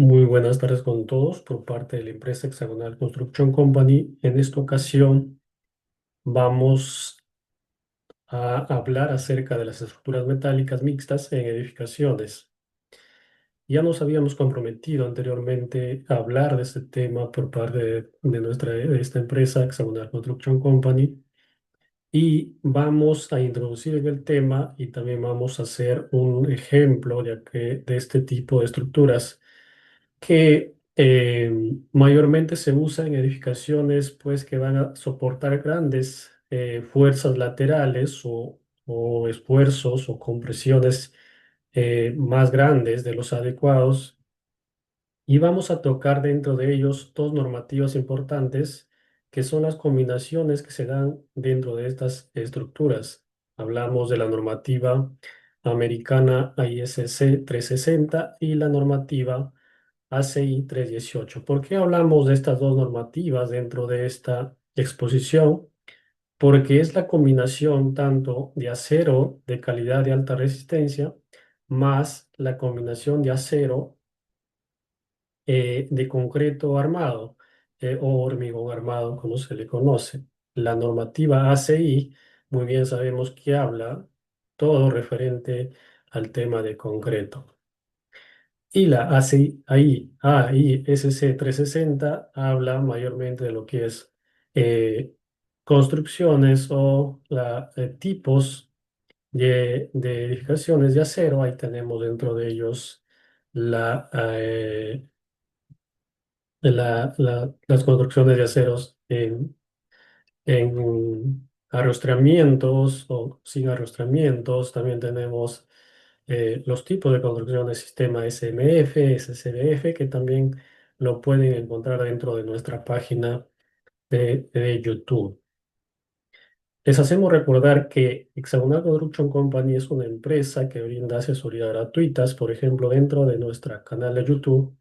Muy buenas tardes con todos por parte de la empresa Hexagonal Construction Company. En esta ocasión vamos a hablar acerca de las estructuras metálicas mixtas en edificaciones. Ya nos habíamos comprometido anteriormente a hablar de este tema por parte de esta empresa Hexagonal Construction Company y vamos a introducir en el tema y también vamos a hacer un ejemplo de este tipo de estructuras que mayormente se usa en edificaciones pues, que van a soportar grandes fuerzas laterales o esfuerzos o compresiones más grandes de los adecuados. Y vamos a tocar dentro de ellos dos normativas importantes que son las combinaciones que se dan dentro de estas estructuras. Hablamos de la normativa americana ISC 360 y la normativa ACI 318. ¿Por qué hablamos de estas dos normativas dentro de esta exposición? Porque es la combinación tanto de acero de calidad de alta resistencia más la combinación de acero de concreto armado o hormigón armado, como se le conoce. La normativa ACI, muy bien sabemos que habla todo referente al tema de concreto. Y la AISC 360 habla mayormente de lo que es eh, construcciones o tipos de edificaciones de acero. Ahí tenemos dentro de ellos la, eh, las construcciones de aceros en arrostramientos o sin arrostramientos. También tenemos los tipos de construcción del sistema SMF, SCDF, que también lo pueden encontrar dentro de nuestra página de YouTube. Les hacemos recordar que Hexagonal Construction Company es una empresa que brinda asesoría gratuitas. Por ejemplo, dentro de nuestro canal de YouTube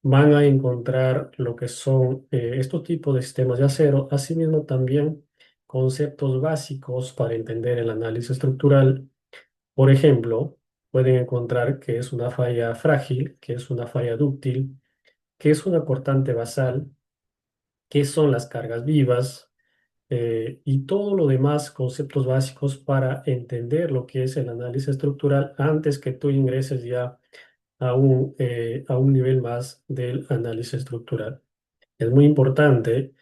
van a encontrar lo que son estos tipos de sistemas de acero, asimismo también conceptos básicos para entender el análisis estructural. Por ejemplo, pueden encontrar que es una falla frágil, que es una falla dúctil, que es una cortante basal, qué son las cargas vivas y todo lo demás conceptos básicos para entender lo que es el análisis estructural antes que tú ingreses ya a un nivel más del análisis estructural. Es muy importante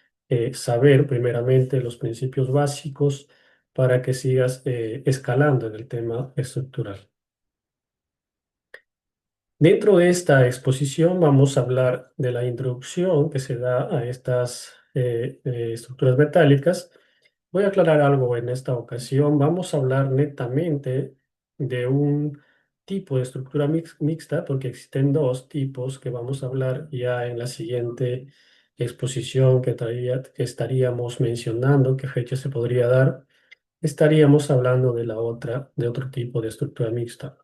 saber primeramente los principios básicos para que sigas escalando en el tema estructural. Dentro de esta exposición vamos a hablar de la introducción que se da a estas estructuras metálicas. Voy a aclarar algo en esta ocasión. Vamos a hablar netamente de un tipo de estructura mixta, porque existen dos tipos que vamos a hablar ya en la siguiente exposición que estaríamos mencionando, qué fecha se podría dar. Estaríamos hablando de otro tipo de estructura mixta.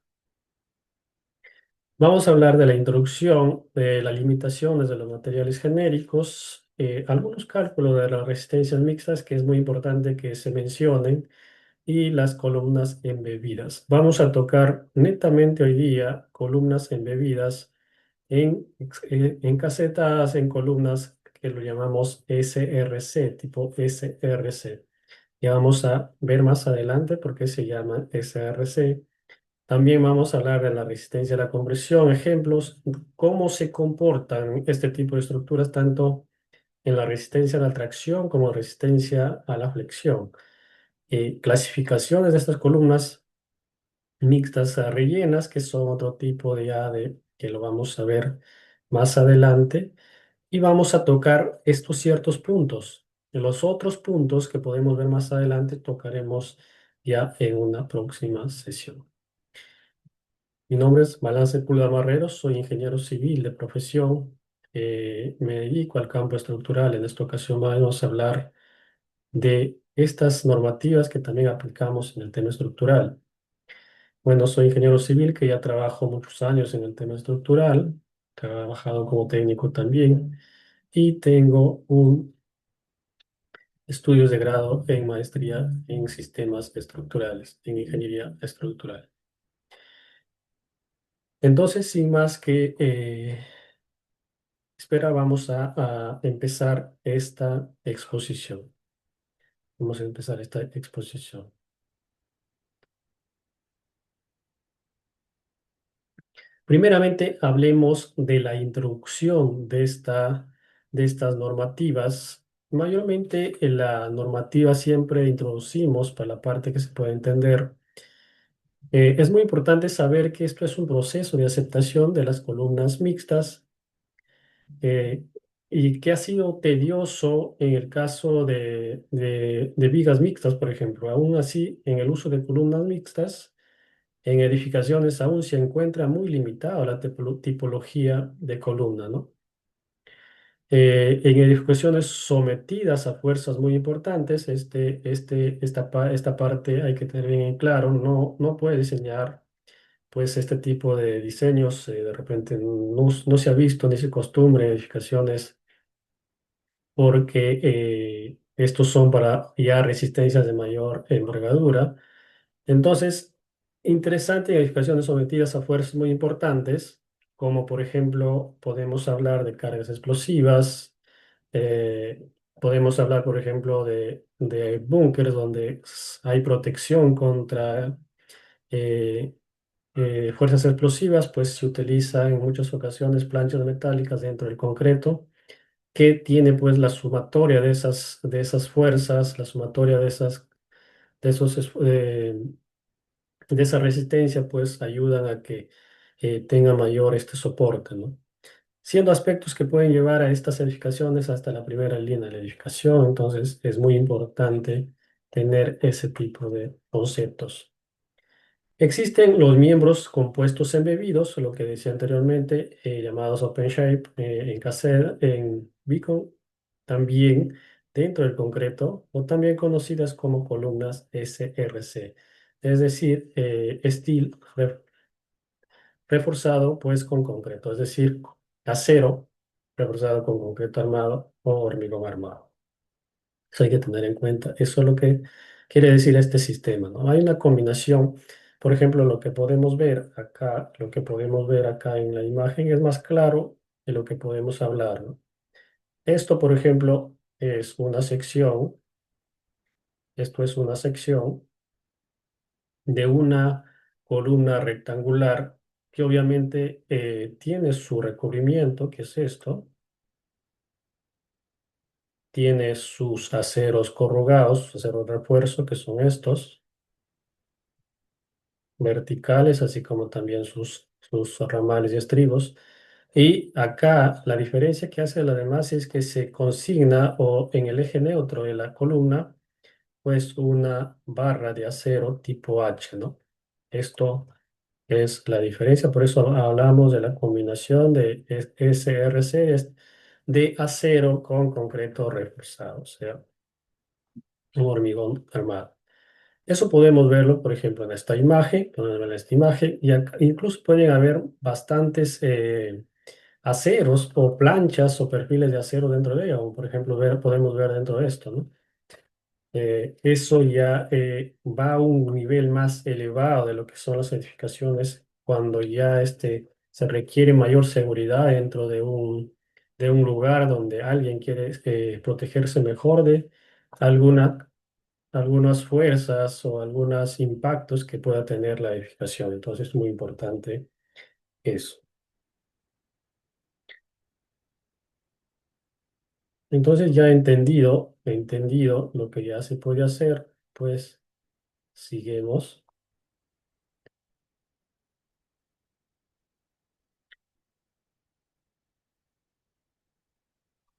Vamos a hablar de la introducción, de las limitaciones de los materiales genéricos, algunos cálculos de las resistencias mixtas que es muy importante que se mencionen y las columnas embebidas. Vamos a tocar netamente hoy día columnas embebidas en casetas, en columnas que lo llamamos SRC, tipo SRC. Ya vamos a ver más adelante por qué se llaman SRC. También vamos a hablar de la resistencia a la compresión, ejemplos, cómo se comportan este tipo de estructuras tanto en la resistencia a la tracción como resistencia a la flexión. Clasificaciones de estas columnas mixtas a rellenas, que son otro tipo que lo vamos a ver más adelante, y vamos a tocar estos ciertos puntos. En los otros puntos que podemos ver más adelante tocaremos ya en una próxima sesión. Mi nombre es Balán Sepúlveda Marrero, soy ingeniero civil de profesión. Me dedico al campo estructural. En esta ocasión vamos a hablar de estas normativas que también aplicamos en el tema estructural. Bueno, soy ingeniero civil que ya trabajo muchos años en el tema estructural, he trabajado como técnico también y tengo un estudios de grado en maestría en sistemas estructurales, en ingeniería estructural. Entonces, sin más que espera, vamos a empezar esta exposición. Vamos a empezar esta exposición. Primeramente, hablemos de la introducción de estas normativas. Mayormente en la normativa siempre introducimos, para la parte que se puede entender, es muy importante saber que esto es un proceso de aceptación de las columnas mixtas eh, y que ha sido tedioso en el caso de vigas mixtas, por ejemplo. Aún así, en el uso de columnas mixtas, en edificaciones aún se encuentra muy limitada la tipología de columna, ¿no? En edificaciones sometidas a fuerzas muy importantes, esta parte hay que tener bien en claro, no puede diseñar pues este tipo de diseños, de repente no se ha visto ni se acostumbra en edificaciones porque estos son para ya resistencias de mayor envergadura. Entonces, interesante en edificaciones sometidas a fuerzas muy importantes, como por ejemplo podemos hablar de cargas explosivas, podemos hablar por ejemplo de búnkeres donde hay protección contra eh, fuerzas explosivas, pues se utiliza en muchas ocasiones planchas metálicas dentro del concreto que tiene pues la sumatoria de esas fuerzas, la sumatoria de esos, de esa resistencia, pues ayudan a que tenga mayor este soporte, ¿no? Siendo aspectos que pueden llevar a estas edificaciones hasta la primera línea de la edificación, entonces es muy importante tener ese tipo de conceptos. Existen los miembros compuestos embebidos, lo que decía anteriormente, llamados open shape, en caser, en beacon, también dentro del concreto, o también conocidas como columnas SRC, es decir, steel reforzado pues con concreto, es decir, acero reforzado con concreto armado o hormigón armado. Eso hay que tener en cuenta. Eso es lo que quiere decir este sistema, ¿no? Hay una combinación. Por ejemplo, lo que podemos ver acá en la imagen es más claro de lo que podemos hablar, ¿no? Esto, por ejemplo, es una sección, esto es una sección de una columna rectangular que obviamente tiene su recubrimiento, que es esto, tiene sus aceros corrugados, aceros de refuerzo, que son estos verticales, así como también sus ramales y estribos. Y acá la diferencia que hace la demás es que se consigna o en el eje neutro de la columna, pues una barra de acero tipo H, ¿no? Esto es la diferencia, por eso hablamos de la combinación de SRC, es de acero con concreto reforzado, o sea, un hormigón armado. Eso podemos verlo, por ejemplo, en esta imagen, podemos ver esta imagen, y incluso pueden haber bastantes aceros o planchas o perfiles de acero dentro de ella, o por ejemplo, podemos ver dentro de esto, ¿no? Eso ya va a un nivel más elevado de lo que son las edificaciones, cuando ya se requiere mayor seguridad dentro de un lugar donde alguien quiere protegerse mejor de alguna algunas fuerzas o algunos impactos que pueda tener la edificación. Entonces es muy importante eso. Entonces ya entendido lo que ya se puede hacer, pues seguimos.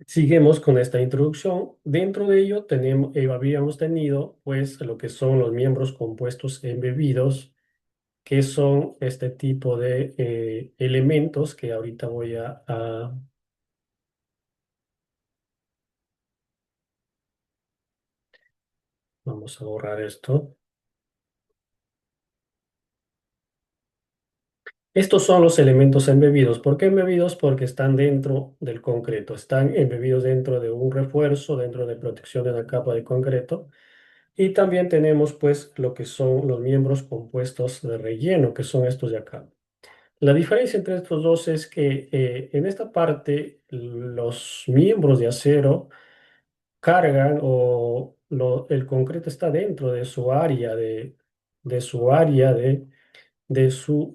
Seguimos con esta introducción. Dentro de ello habíamos tenido pues lo que son los miembros compuestos embebidos, que son este tipo de elementos que ahorita vamos a borrar esto. Estos son los elementos embebidos. ¿Por qué embebidos? Porque están dentro del concreto, están embebidos dentro de un refuerzo, dentro de protección de la capa de concreto. Y también tenemos pues lo que son los miembros compuestos de relleno, que son estos de acá. La diferencia entre estos dos es que en esta parte los miembros de acero cargan el concreto está dentro de su área de su área de su,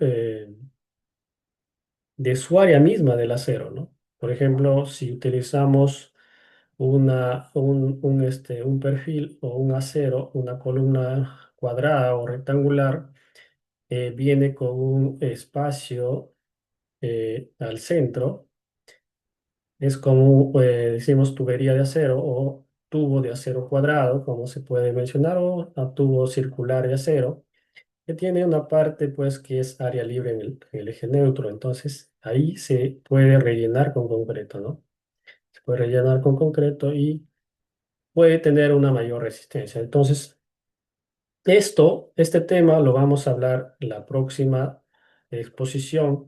de su área misma del acero, ¿no? Por ejemplo, si utilizamos un perfil o un acero, una columna cuadrada o rectangular, viene con un espacio al centro. Es como, decimos, tubería de acero o tubo de acero cuadrado, como se puede mencionar, o a tubo circular de acero, que tiene una parte, pues, que es área libre en el eje neutro. Entonces, ahí se puede rellenar con concreto, ¿no? Se puede rellenar con concreto y puede tener una mayor resistencia. Entonces, este tema lo vamos a hablar en la próxima exposición,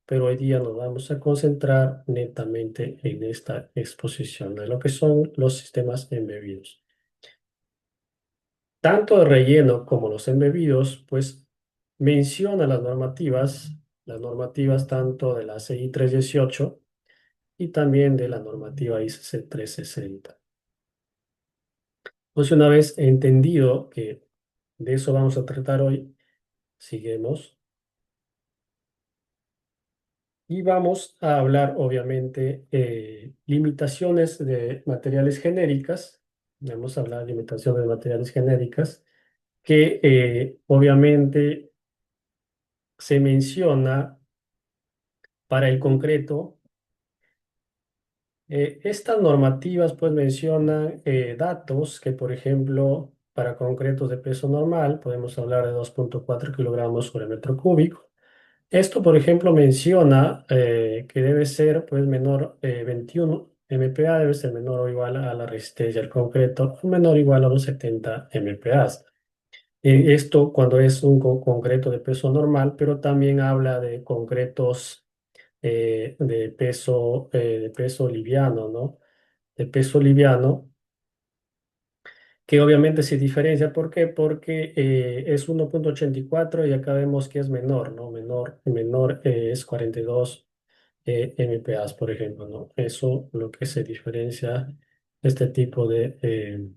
pero hoy día nos vamos a concentrar netamente en esta exposición de lo que son los sistemas embebidos. Tanto el relleno como los embebidos, pues menciona las normativas tanto de la CI 318 y también de la normativa ICC 360. Pues una vez entendido que de eso vamos a tratar hoy, seguimos. Y vamos a hablar, obviamente, limitaciones de materiales genéricas. Vamos a hablar de limitaciones de materiales genéricas que obviamente se menciona para el concreto. Estas normativas pues mencionan datos que, por ejemplo, para concretos de peso normal podemos hablar de 2,4 kilogramos sobre metro cúbico. Esto, por ejemplo, menciona que debe ser pues, menor 21 MPa, debe ser menor o igual a la resistencia del concreto, o menor o igual a los 70 MPa. Esto cuando es un concreto de peso normal, pero también habla de concretos de peso liviano, ¿no? De peso liviano, que obviamente se diferencia. ¿Por qué? Porque es 1,84 y acá vemos que es menor, ¿no? Menor es 42 MPAs, por ejemplo, ¿no? Eso lo que se diferencia este tipo de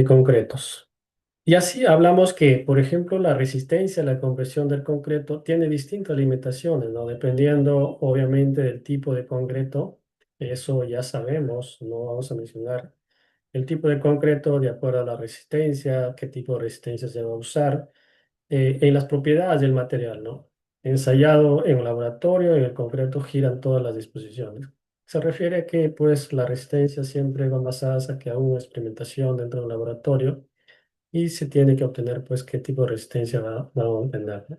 concretos. Y así hablamos que, por ejemplo, la resistencia a la compresión del concreto tiene distintas limitaciones, ¿no? Dependiendo, obviamente, del tipo de concreto, eso ya sabemos, no vamos a mencionar el tipo de concreto de acuerdo a la resistencia, qué tipo de resistencia se va a usar, en las propiedades del material, ¿no? Ensayado en laboratorio, en el concreto giran todas las disposiciones. Se refiere a que, pues, la resistencia siempre va basada a que a una experimentación dentro del laboratorio y se tiene que obtener, pues, qué tipo de resistencia va a obtener, ¿no?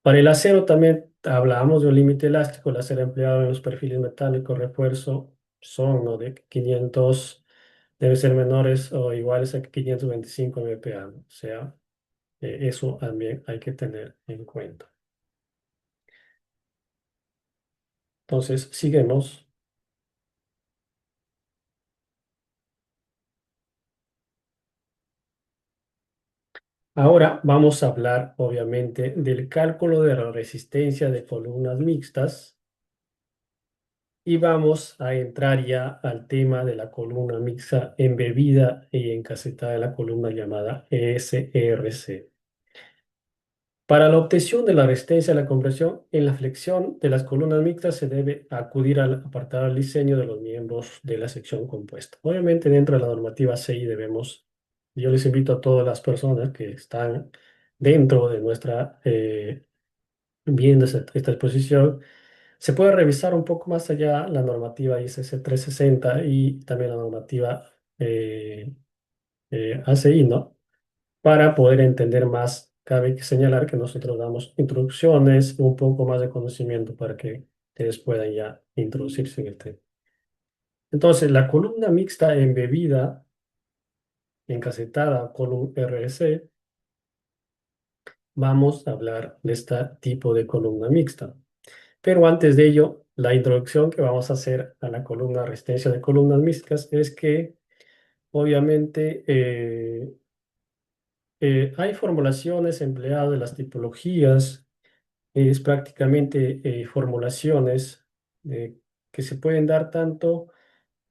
Para el acero también hablábamos de un límite elástico. El acero empleado en los perfiles metálicos refuerzo son, ¿no? De 500, debe ser menores o iguales a 525 MPa, ¿no? O sea, eso también hay que tener en cuenta. Entonces, seguimos. Ahora vamos a hablar, obviamente, del cálculo de la resistencia de columnas mixtas y vamos a entrar ya al tema de la columna mixta embebida y encasetada de la columna llamada SRC. Para la obtención de la resistencia a la compresión, en la flexión de las columnas mixtas se debe acudir al apartado del diseño de los miembros de la sección compuesta. Obviamente, dentro de la normativa CI yo les invito a todas las personas que están dentro de nuestra, viendo esta exposición, se puede revisar un poco más allá la normativa ICC 360 y también la normativa eh, ACI, ¿no? Para poder entender más, cabe señalar que nosotros damos introducciones, un poco más de conocimiento para que ustedes puedan ya introducirse en el tema. Entonces, la columna mixta embebida, encasetada, columna RC, vamos a hablar de este tipo de columna mixta. Pero antes de ello, la introducción que vamos a hacer a la columna resistencia de columnas mixtas es que, obviamente, hay formulaciones empleadas de las tipologías, es prácticamente formulaciones eh, que se pueden dar tanto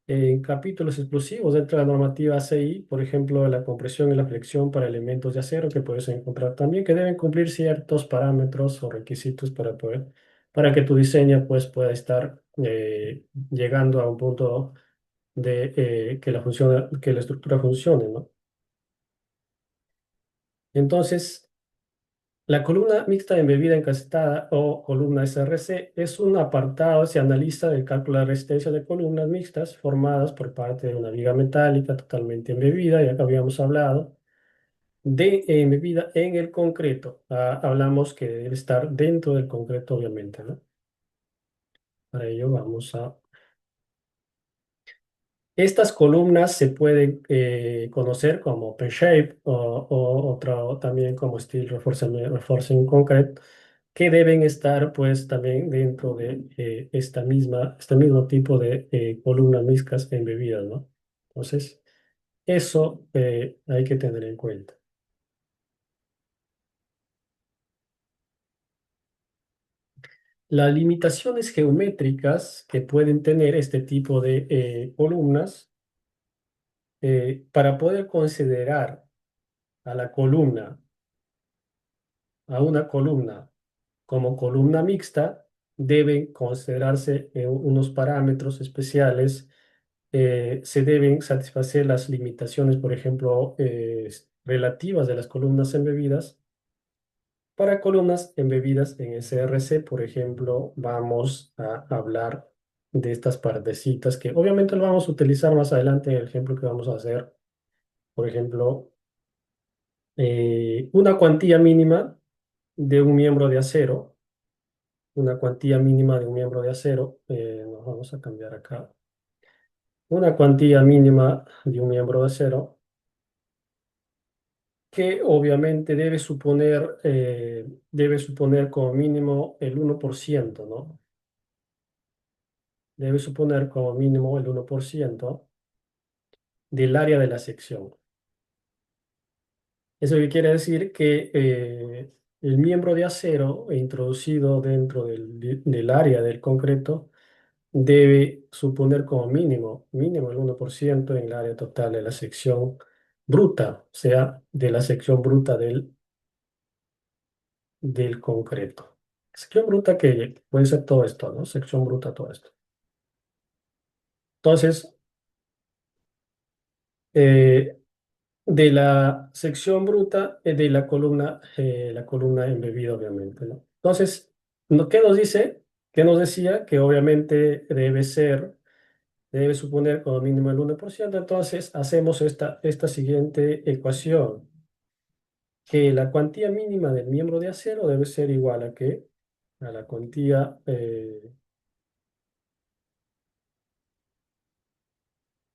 en capítulos exclusivos dentro de la normativa ACI, por ejemplo, la compresión y la flexión para elementos de acero, que puedes encontrar también, que deben cumplir ciertos parámetros o requisitos para que tu diseño pues, pueda estar llegando a un punto de que la estructura funcione, ¿no? Entonces, la columna mixta embebida encastada o columna SRC es un apartado, se analiza del cálculo de resistencia de columnas mixtas formadas por parte de una viga metálica totalmente embebida, ya que habíamos hablado, de embebida en el concreto. Hablamos que debe estar dentro del concreto, obviamente, ¿no? Para ello vamos a... Estas columnas se pueden conocer como open shape o otro también como steel reinforcement concrete, que deben estar pues también dentro de este mismo tipo de columnas mixtas embebidas, ¿no? Entonces, eso hay que tener en cuenta. Las limitaciones geométricas que pueden tener este tipo de columnas, para poder considerar a la columna, a una columna como columna mixta, deben considerarse unos parámetros especiales. Se deben satisfacer las limitaciones, por ejemplo, relativas de las columnas embebidas. Para columnas embebidas en SRC, por ejemplo, vamos a hablar de estas partecitas que obviamente lo vamos a utilizar más adelante en el ejemplo que vamos a hacer. Por ejemplo, una cuantía mínima de un miembro de acero, una cuantía mínima de un miembro de acero, nos vamos a cambiar acá, una cuantía mínima de un miembro de acero que obviamente debe suponer como mínimo el 1%, ¿no? Debe suponer como mínimo el 1% del área de la sección. Eso que quiere decir que el miembro de acero introducido dentro del área del concreto debe suponer como mínimo el 1% en el área total de la sección bruta, o sea, de la sección bruta del concreto. Sección bruta que puede ser todo esto, ¿no? Sección bruta, todo esto. Entonces, eh, de la sección bruta de la columna embebida, obviamente, ¿no? Entonces, ¿qué nos dice? ¿Qué nos decía? Que obviamente debe suponer como mínimo el 1%. Entonces, hacemos esta siguiente ecuación, que la cuantía mínima del miembro de acero debe ser igual a la cuantía,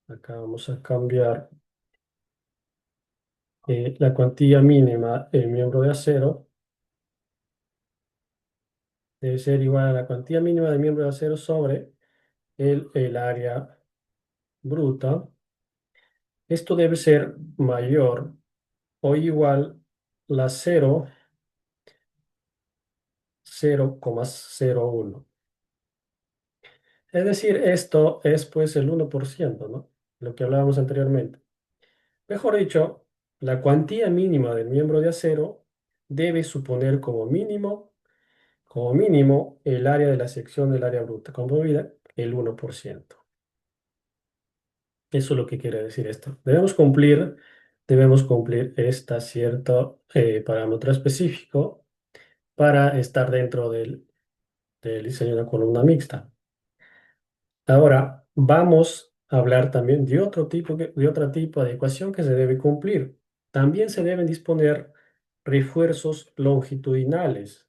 acá vamos a cambiar, la cuantía mínima del miembro de acero debe ser igual a la cuantía mínima del miembro de acero sobre el área bruta. Esto debe ser mayor o igual a 0,01. Es decir, esto es pues el 1%, ¿no? Lo que hablábamos anteriormente. Mejor dicho, la cuantía mínima del miembro de acero debe suponer como mínimo el área de la sección del área bruta conmovida, el 1%. Eso es lo que quiere decir esto. Debemos cumplir este cierto parámetro específico para estar dentro del diseño de una columna mixta. Ahora, vamos a hablar también de otro tipo de ecuación que se debe cumplir. También se deben disponer refuerzos longitudinales,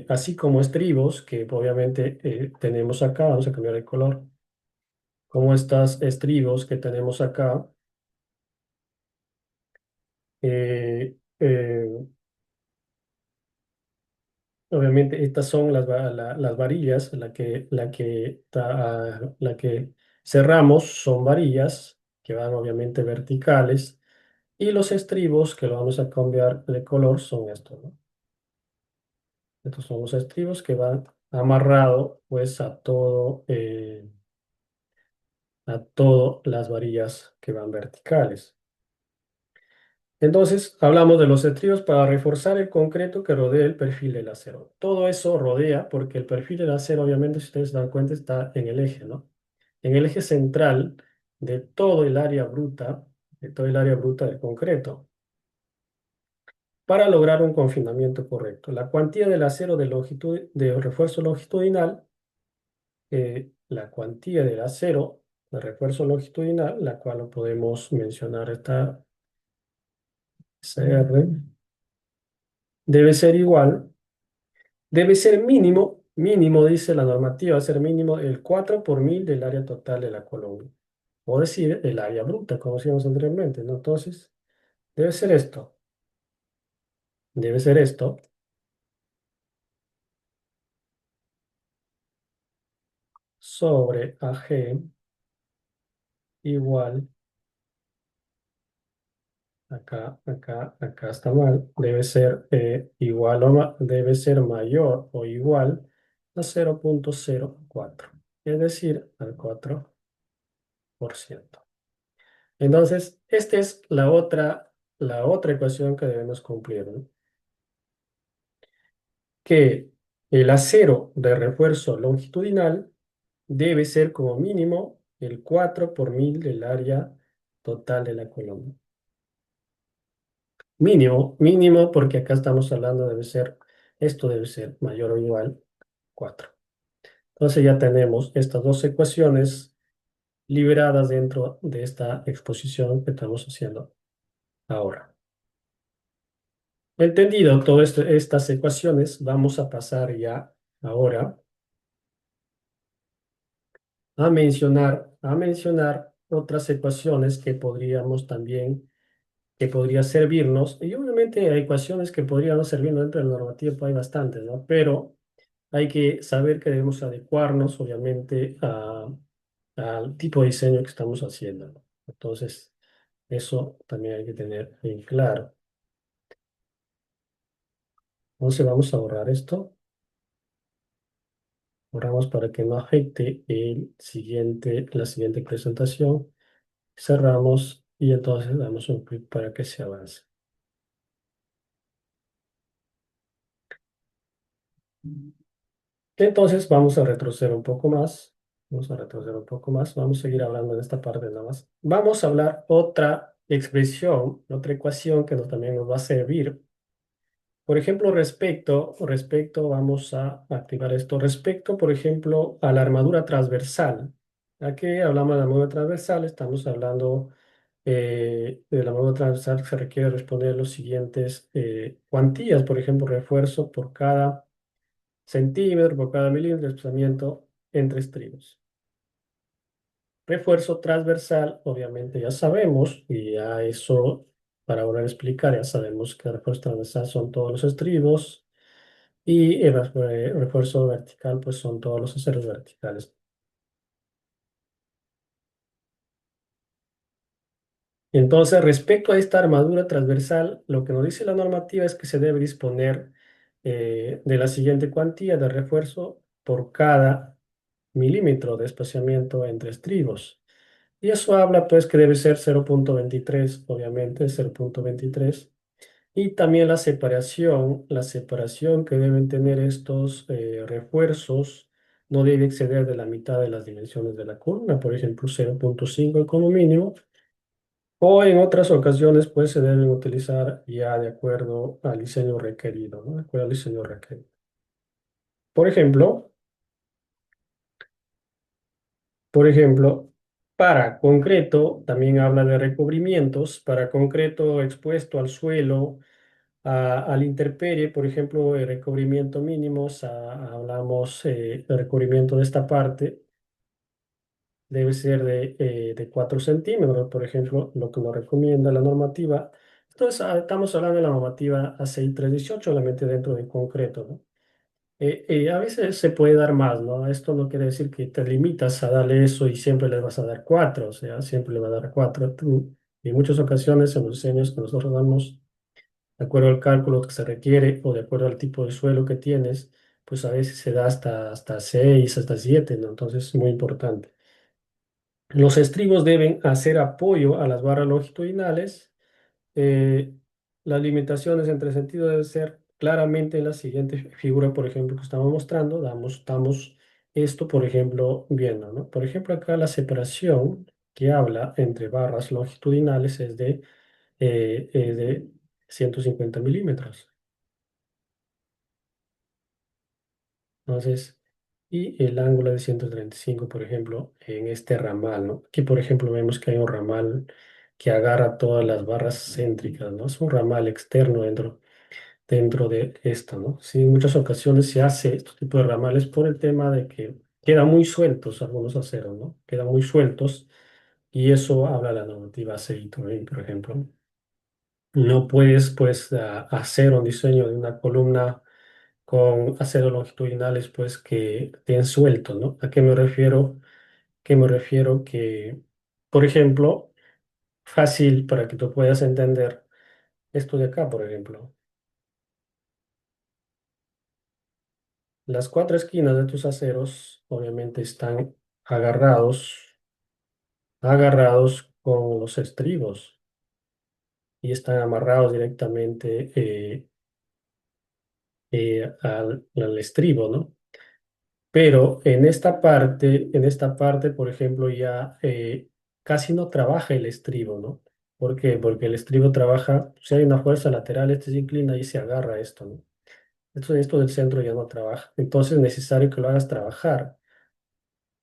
así como estribos, que obviamente tenemos acá. Vamos a cambiar el color. Como estos estribos que tenemos acá. Obviamente estas son las varillas, la que cerramos son varillas que van obviamente verticales. Y los estribos que lo vamos a cambiar de color son estos, ¿no? Estos son los estribos que van amarrado pues a todo las varillas que van verticales. Entonces, hablamos de los estribos para reforzar el concreto que rodea el perfil del acero. Todo eso rodea porque el perfil del acero, obviamente, si ustedes se dan cuenta, está en el eje, ¿no? En el eje central de todo el área bruta, de todo el área bruta del concreto, para lograr un confinamiento correcto. La cuantía del acero de longitud, de refuerzo longitudinal, la cuantía del acero de refuerzo longitudinal, la cual lo podemos mencionar, esta CR, debe ser igual. Debe ser mínimo, mínimo dice la normativa, ser mínimo el 4 por 1000 del área total de la columna. O decir, el área bruta, como decíamos anteriormente, ¿no? Entonces, debe ser esto, debe ser esto, sobre AG igual, acá está mal, debe ser igual debe ser mayor o igual a 0,04, es decir, al 4%. Entonces, esta es la otra ecuación que debemos cumplir, ¿no? Que el acero de refuerzo longitudinal debe ser como mínimo el 4 por 1000 del área total de la columna. Mínimo, mínimo, porque acá estamos hablando, esto debe ser mayor o igual a 4. Entonces ya tenemos estas dos ecuaciones liberadas dentro de esta exposición que estamos haciendo ahora. Entendido todas estas ecuaciones, vamos a pasar ya ahora a mencionar otras ecuaciones que podríamos también, que podría servirnos, y obviamente hay ecuaciones que podrían no servirnos dentro de la normativa, pues hay bastantes, ¿no? Pero hay que saber que debemos adecuarnos, obviamente, al tipo de diseño que estamos haciendo, ¿no? Entonces, eso también hay que tener en claro. Entonces, vamos a borrar esto. Borramos para que no afecte la siguiente presentación. Cerramos y entonces damos un clic para que se avance. Entonces vamos a retroceder un poco más. Vamos a retroceder un poco más. Vamos a seguir hablando en esta parte nada más. Vamos a hablar otra expresión, otra ecuación que también nos va a servir. Por ejemplo, vamos a activar esto. Respecto, por ejemplo, a la armadura transversal. Aquí hablamos de la armadura transversal, estamos hablando de la armadura transversal, se requiere responder los siguientes cuantías, por ejemplo, refuerzo por cada centímetro, por cada milímetro de desplazamiento entre estribos. Refuerzo transversal, obviamente ya sabemos, y ya eso, para volver a explicar, ya sabemos que el refuerzo transversal son todos los estribos y el refuerzo vertical, pues son todos los aceros verticales. Entonces, respecto a esta armadura transversal, lo que nos dice la normativa es que se debe disponer de la siguiente cuantía de refuerzo por cada milímetro de espaciamiento entre estribos. Y eso habla pues que debe ser 0,23, obviamente 0,23. Y también la separación que deben tener estos refuerzos no debe exceder de la mitad de las dimensiones de la columna, por ejemplo 0,5 como mínimo, o en otras ocasiones pues se deben utilizar ya de acuerdo al diseño requerido, ¿no? De acuerdo al diseño requerido. Por ejemplo, Por ejemplo, para concreto, también habla de recubrimientos, para concreto expuesto al suelo, a la intemperie, por ejemplo, el recubrimiento mínimos, hablamos de recubrimiento de esta parte, debe ser de 4 centímetros, por ejemplo, lo que nos recomienda la normativa. Entonces, estamos hablando de la normativa A6318, obviamente dentro de concreto, ¿no? A veces se puede dar más, ¿no? Esto no quiere decir que te limitas a darle eso y siempre le vas a dar 4, o sea, siempre le va a dar 4. Y en muchas ocasiones en los diseños que nosotros damos, de acuerdo al cálculo que se requiere o de acuerdo al tipo de suelo que tienes, pues a veces se da hasta 6 hasta 7, ¿no? Entonces es muy importante. Los estribos deben hacer apoyo a las barras longitudinales. eh, las limitaciones entre sentido deben ser claramente en la siguiente figura, por ejemplo, que estamos mostrando. Estamos esto, por ejemplo, viendo, ¿no? Por ejemplo, acá la separación que habla entre barras longitudinales es de 150 milímetros. Entonces, y el ángulo de 135, por ejemplo, en este ramal, ¿no? Aquí, por ejemplo, vemos que hay un ramal que agarra todas las barras céntricas, ¿no? Es un ramal externo dentro de esto, ¿no? Sí, en muchas ocasiones se hace este tipo de ramales por el tema de que quedan muy sueltos algunos aceros, ¿no? Quedan muy sueltos y eso habla la normativa CITORIN, por ejemplo. No puedes, pues, hacer un diseño de una columna con aceros longitudinales, pues, que estén sueltos, ¿no? ¿A qué me refiero? ¿Qué me refiero? Que, por ejemplo, fácil para que tú puedas entender esto de acá, por ejemplo. Las cuatro esquinas de tus aceros obviamente están agarrados, agarrados con los estribos y están amarrados directamente al estribo, ¿no? Pero en esta parte, por ejemplo, ya casi no trabaja el estribo, ¿no? ¿Por qué? Porque el estribo trabaja, si hay una fuerza lateral, este se inclina y se agarra a esto, ¿no? Esto del centro ya no trabaja. Entonces es necesario que lo hagas trabajar.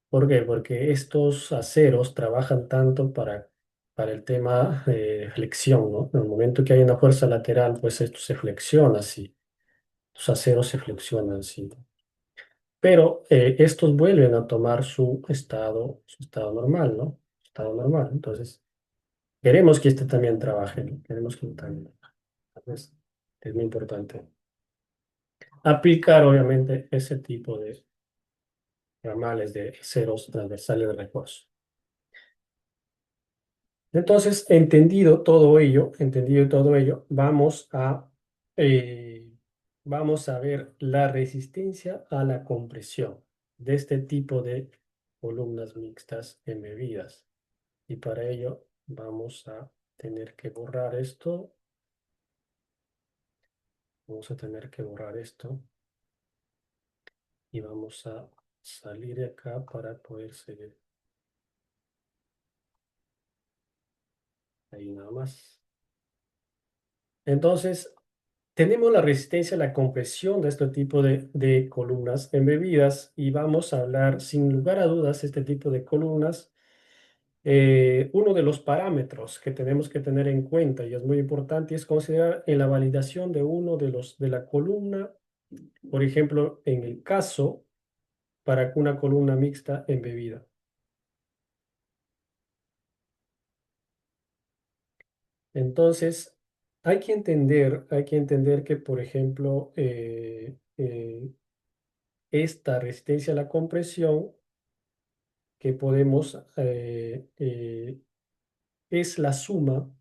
¿Por qué? Porque estos aceros trabajan tanto para el tema de flexión, ¿no? En el momento que hay una fuerza lateral, pues esto se flexiona así. Los aceros se flexionan así. Pero estos vuelven a tomar su estado normal, ¿no? Estado normal. Entonces, queremos que este también trabaje, ¿no? Queremos que también trabaje. Entonces, es muy importante aplicar, obviamente, ese tipo de ramales de ceros transversales de refuerzo. Entonces, entendido todo ello, eh, vamos a ver la resistencia a la compresión de este tipo de columnas mixtas embebidas. Y para ello vamos a tener que borrar esto. Vamos a tener que borrar esto y vamos a salir de acá para poder seguir. Ahí nada más. Entonces, tenemos la resistencia a la compresión de este tipo de columnas embebidas y vamos a hablar sin lugar a dudas este tipo de columnas. Uno de los parámetros que tenemos que tener en cuenta y es muy importante es considerar en la validación de uno de la columna, por ejemplo, en el caso para una columna mixta embebida. Entonces, hay que entender que, por ejemplo, esta resistencia a la compresión que podemos es la suma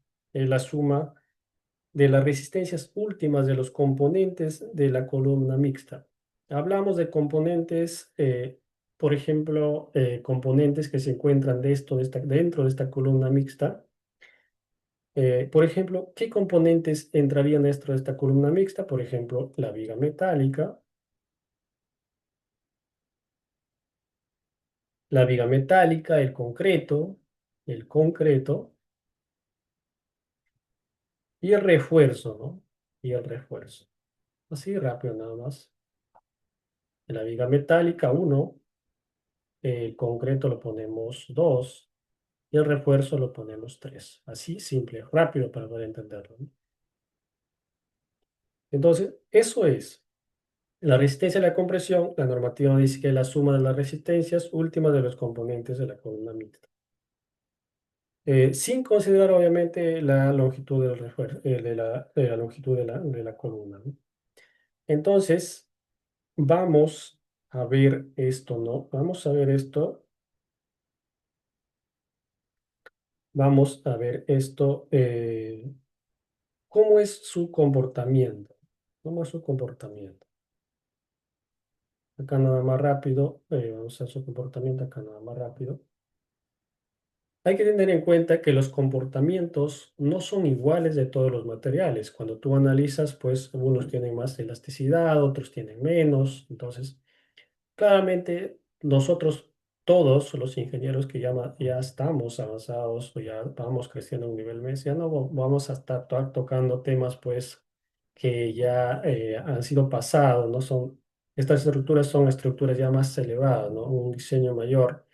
de las resistencias últimas de los componentes de la columna mixta. Hablamos de componentes, por ejemplo, componentes que se encuentran dentro de esta columna mixta. Por ejemplo, ¿qué componentes entrarían dentro de esta columna mixta? Por ejemplo, la viga metálica, el concreto y el refuerzo, ¿no? Y el refuerzo. Así rápido nada más. La viga metálica, 1, el concreto lo ponemos 2 y el refuerzo lo ponemos 3. Así simple, rápido para poder entenderlo, ¿no? Entonces, eso es. La resistencia a la compresión, la normativa dice que es la suma de las resistencias últimas de los componentes de la columna mixta. Sin considerar obviamente la longitud del de la longitud de la columna, ¿no? Entonces, vamos a ver esto, ¿no? Vamos a ver esto Vamos a ver esto, cómo es su comportamiento. ¿Cómo es su comportamiento? Acá nada más rápido, vamos a ver su comportamiento acá nada más rápido. Hay que tener en cuenta que los comportamientos no son iguales de todos los materiales. Cuando tú analizas, pues algunos tienen más elasticidad, otros tienen menos. Entonces, claramente nosotros, todos los ingenieros que ya estamos avanzados o ya vamos creciendo a un nivel mes, ya no vamos a estar tocando temas, pues, que ya han sido pasados, ¿no? Estas estructuras son estructuras ya más elevadas, ¿no? Un diseño mayor.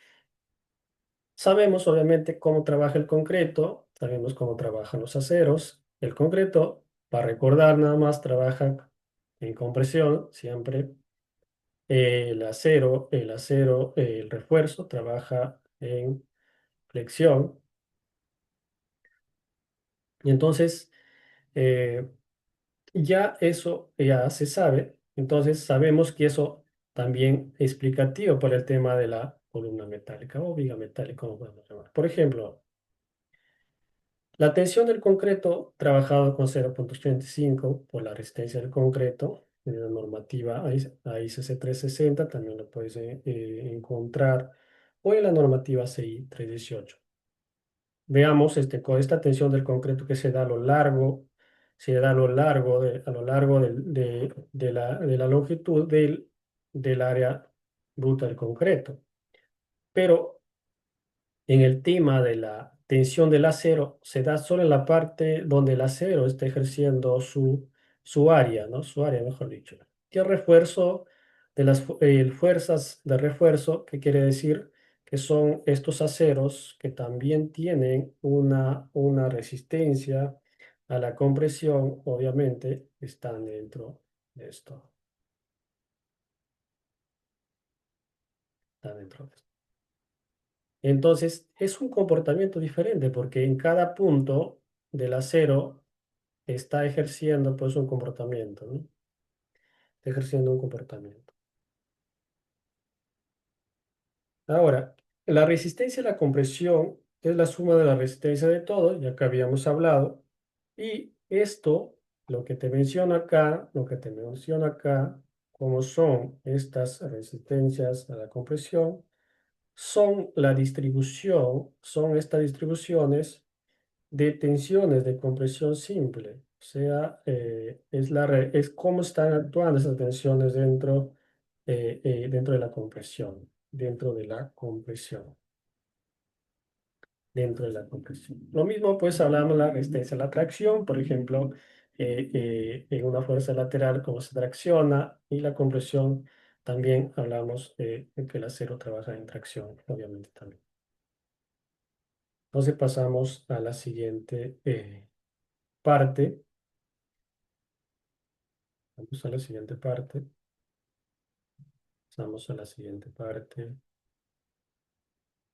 Sabemos obviamente cómo trabaja el concreto, sabemos cómo trabajan los aceros. El concreto, para recordar nada más, trabaja en compresión siempre. El refuerzo trabaja en flexión. Y entonces, eh, ya eso ya se sabe. Entonces, sabemos que eso también es explicativo para el tema de la columna metálica o viga metálica, como podemos llamar. Por ejemplo, la tensión del concreto trabajado con 0,85 por la resistencia del concreto, en la normativa AICC 360 también lo puedes encontrar, o en la normativa CI 318. Veamos con esta tensión del concreto que se da a lo largo, se da a lo largo de la longitud del área bruta del concreto. Pero en el tema de la tensión del acero, se da solo en la parte donde el acero está ejerciendo su área, ¿no? Su área, mejor dicho. Y el refuerzo de las fuerzas de refuerzo, que quiere decir que son estos aceros que también tienen una resistencia a la compresión, obviamente, están dentro de esto. Están dentro de esto. Entonces, es un comportamiento diferente porque en cada punto del acero está ejerciendo pues un comportamiento, ¿no? Está ejerciendo un comportamiento. Ahora, la resistencia a la compresión es la suma de la resistencia de todo, ya que habíamos hablado, y esto, lo que te menciono acá, como son estas resistencias a la compresión, son estas distribuciones de tensiones de compresión simple. O sea, es cómo están actuando esas tensiones dentro de la compresión, dentro de la compresión, dentro de la compresión. Lo mismo, pues, hablamos de la resistencia a la tracción, por ejemplo, en una fuerza lateral, cómo se tracciona, y la compresión, también hablamos de que el acero trabaja en tracción, obviamente también. Entonces pasamos a la siguiente parte. Vamos a la siguiente parte. Pasamos a la siguiente parte.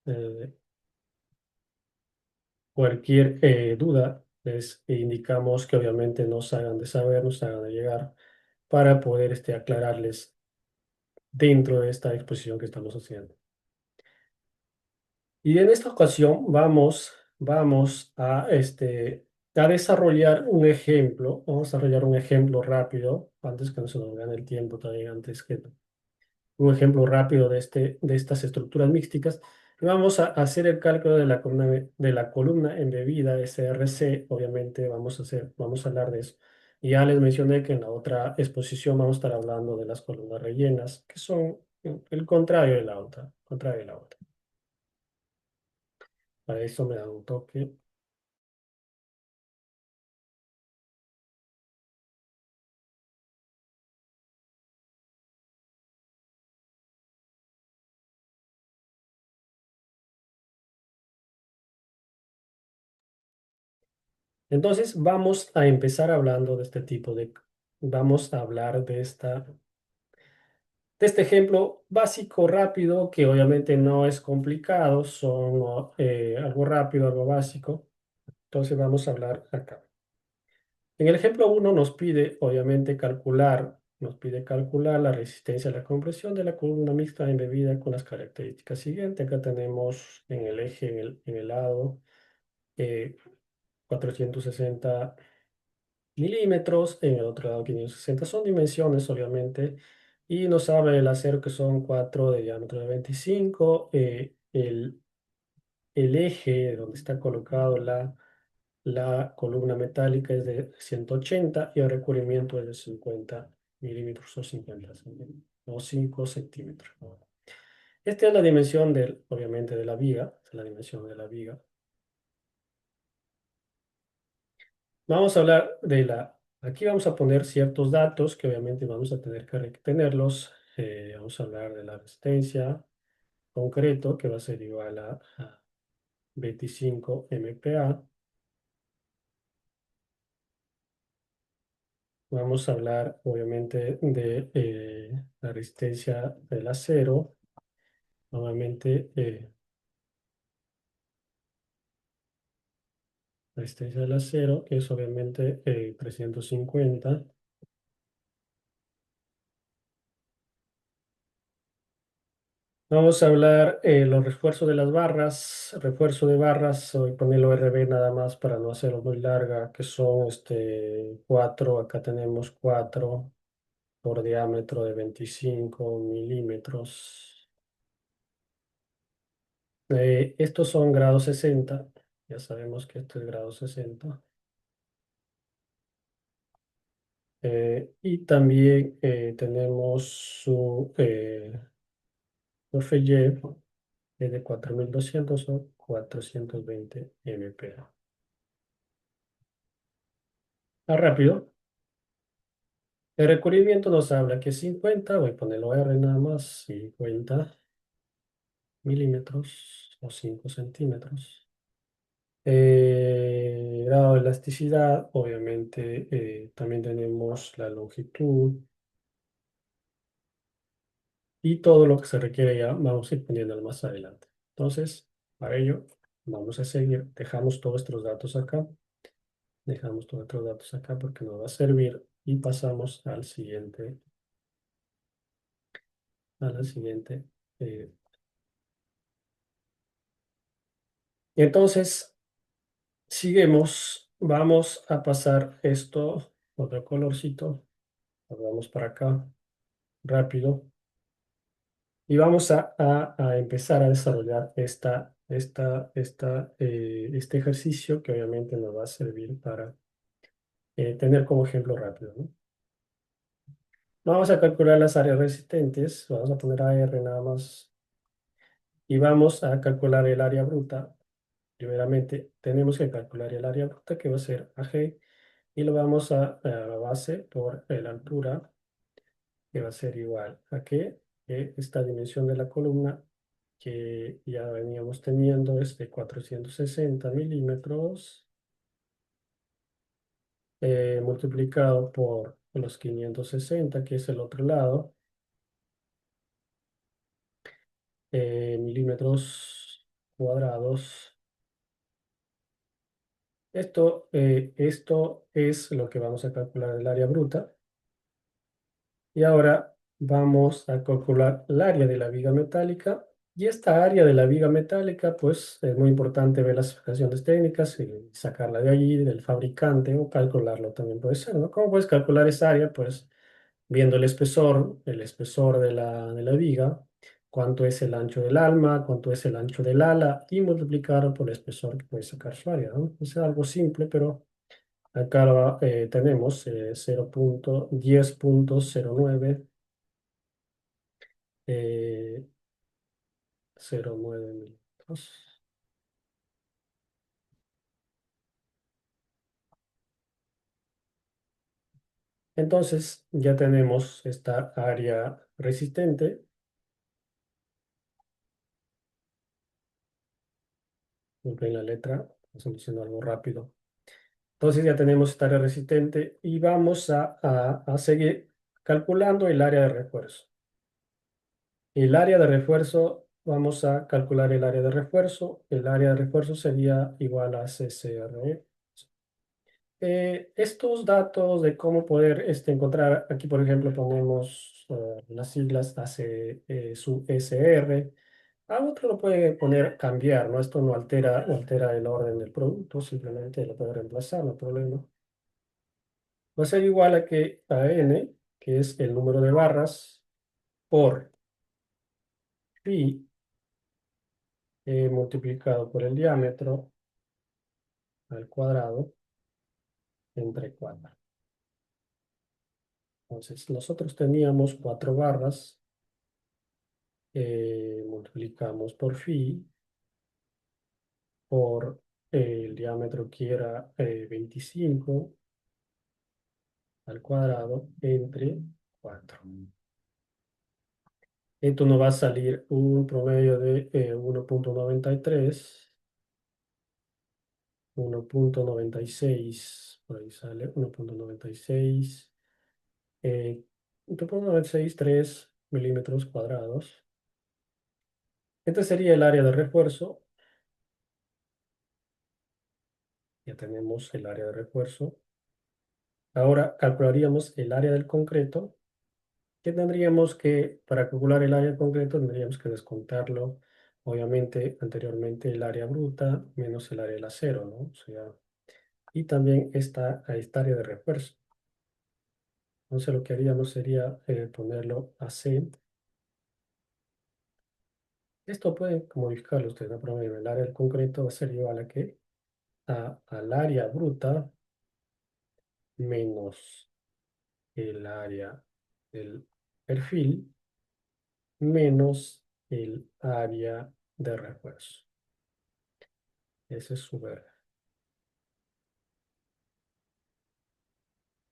Eh, Cualquier duda, les indicamos que obviamente nos hagan de saber, nos hagan de llegar para poder aclararles dentro de esta exposición que estamos haciendo. Y en esta ocasión vamos a desarrollar un ejemplo. Vamos a desarrollar un ejemplo rápido, antes que no se nos gane el tiempo también, antes que un ejemplo rápido de estas estructuras místicas. Y vamos a hacer el cálculo de la columna embebida SRC. Obviamente vamos a hablar de eso. Y ya les mencioné que en la otra exposición vamos a estar hablando de las columnas rellenas, que son el contrario de la otra, contrario de la otra. Para eso me da un toque. Entonces vamos a empezar hablando de este tipo vamos a hablar de este ejemplo básico, rápido, que obviamente no es complicado, son algo rápido, algo básico. Entonces vamos a hablar acá. En el ejemplo uno nos pide, obviamente, nos pide calcular la resistencia a la compresión de la columna mixta embebida con las características siguientes. Acá tenemos en el eje, en el lado eh, 460 milímetros, en el otro lado 560. Son dimensiones, obviamente, y nos habla del acero que son 4 de diámetro de 25. El eje donde está colocado la columna metálica es de 180 y el recubrimiento es de 50 milímetros o 50 centímetros o 5 centímetros, ¿no? Esta es la dimensión del, obviamente, de la viga, es la dimensión de la viga. Vamos a hablar de aquí vamos a poner ciertos datos que obviamente vamos a tener que tenerlos. Vamos a hablar de la resistencia concreto, que va a ser igual a 25 MPa. Vamos a hablar, obviamente, de la resistencia del acero. Nuevamente, la resistencia del acero, que es obviamente 350. Vamos a hablar los refuerzos de las barras. Refuerzo de barras, voy a ponerlo RB nada más para no hacerlo muy larga, que son 4. Acá tenemos 4 por diámetro de 25 milímetros. Estos son grados 60. Ya sabemos que esto es grado 60. Y también tenemos su FY es de 4200 o 420 MPa. Rápido. El recubrimiento nos habla que 50, voy a ponerlo R nada más, 50 milímetros o 5 centímetros. Grado de elasticidad, obviamente también tenemos la longitud y todo lo que se requiere ya vamos a ir poniéndolo más adelante. Entonces, para ello, vamos a seguir, dejamos todos estos datos acá, dejamos todos estos datos acá porque nos va a servir y pasamos al siguiente, a la siguiente. eh, Entonces, seguimos, vamos a pasar esto, otro colorcito, lo vamos para acá, rápido, y vamos a empezar a desarrollar este ejercicio que obviamente nos va a servir para tener como ejemplo rápido, ¿no? Vamos a calcular las áreas resistentes, vamos a poner AR nada más, y vamos a calcular el área bruta. Primeramente, tenemos que calcular el área bruta que va a ser AG, y lo vamos a la base por la altura, que va a ser igual a que esta dimensión de la columna que ya veníamos teniendo es de 460 milímetros, multiplicado por los 560, que es el otro lado, milímetros cuadrados. Esto es lo que vamos a calcular el área bruta. Y ahora vamos a calcular el área de la viga metálica. Y esta área de la viga metálica, pues es muy importante ver las especificaciones técnicas y sacarla de allí, del fabricante, o calcularlo también puede ser, ¿no? ¿Cómo puedes calcular esa área? Pues viendo el espesor de la viga, cuánto es el ancho del alma, cuánto es el ancho del ala, y multiplicar por el espesor que puede sacar su área, ¿no? Es algo simple, pero acá tenemos 0.10.09, eh, 0,9 milímetros. Entonces ya tenemos esta área resistente. En la letra, estamos haciendo algo rápido. Entonces ya tenemos esta área resistente y vamos a seguir calculando el área de refuerzo. El área de refuerzo, vamos a calcular el área de refuerzo. El área de refuerzo sería igual a CCR. Estos datos de cómo poder encontrar, aquí por ejemplo ponemos las siglas AC, sub SR, A otro lo puede poner cambiar, ¿no? Esto no altera el orden del producto, simplemente lo puede reemplazar, no hay problema. Va a ser igual a que a n, que es el número de barras, por pi multiplicado por el diámetro al cuadrado entre 4. Entonces, nosotros teníamos 4 barras, multiplicamos por phi, por el diámetro que era 25 al cuadrado entre 4. Esto nos va a salir un promedio de 1,93, 1,96, por ahí sale 1,96, eh, 1,963 milímetros cuadrados. Este sería el área de refuerzo. Ya tenemos el área de refuerzo. Ahora calcularíamos el área del concreto, que tendríamos que, para calcular el área del concreto, tendríamos que descontarlo, obviamente, anteriormente el área bruta menos el área del acero, ¿no? O sea, y también esta área de refuerzo. Entonces lo que haríamos sería ponerlo a C. Esto puede modificarlo usted, no hay problema. El área del concreto va a ser igual a que al área bruta menos el área del perfil menos el área de refuerzo. Ese es su verga.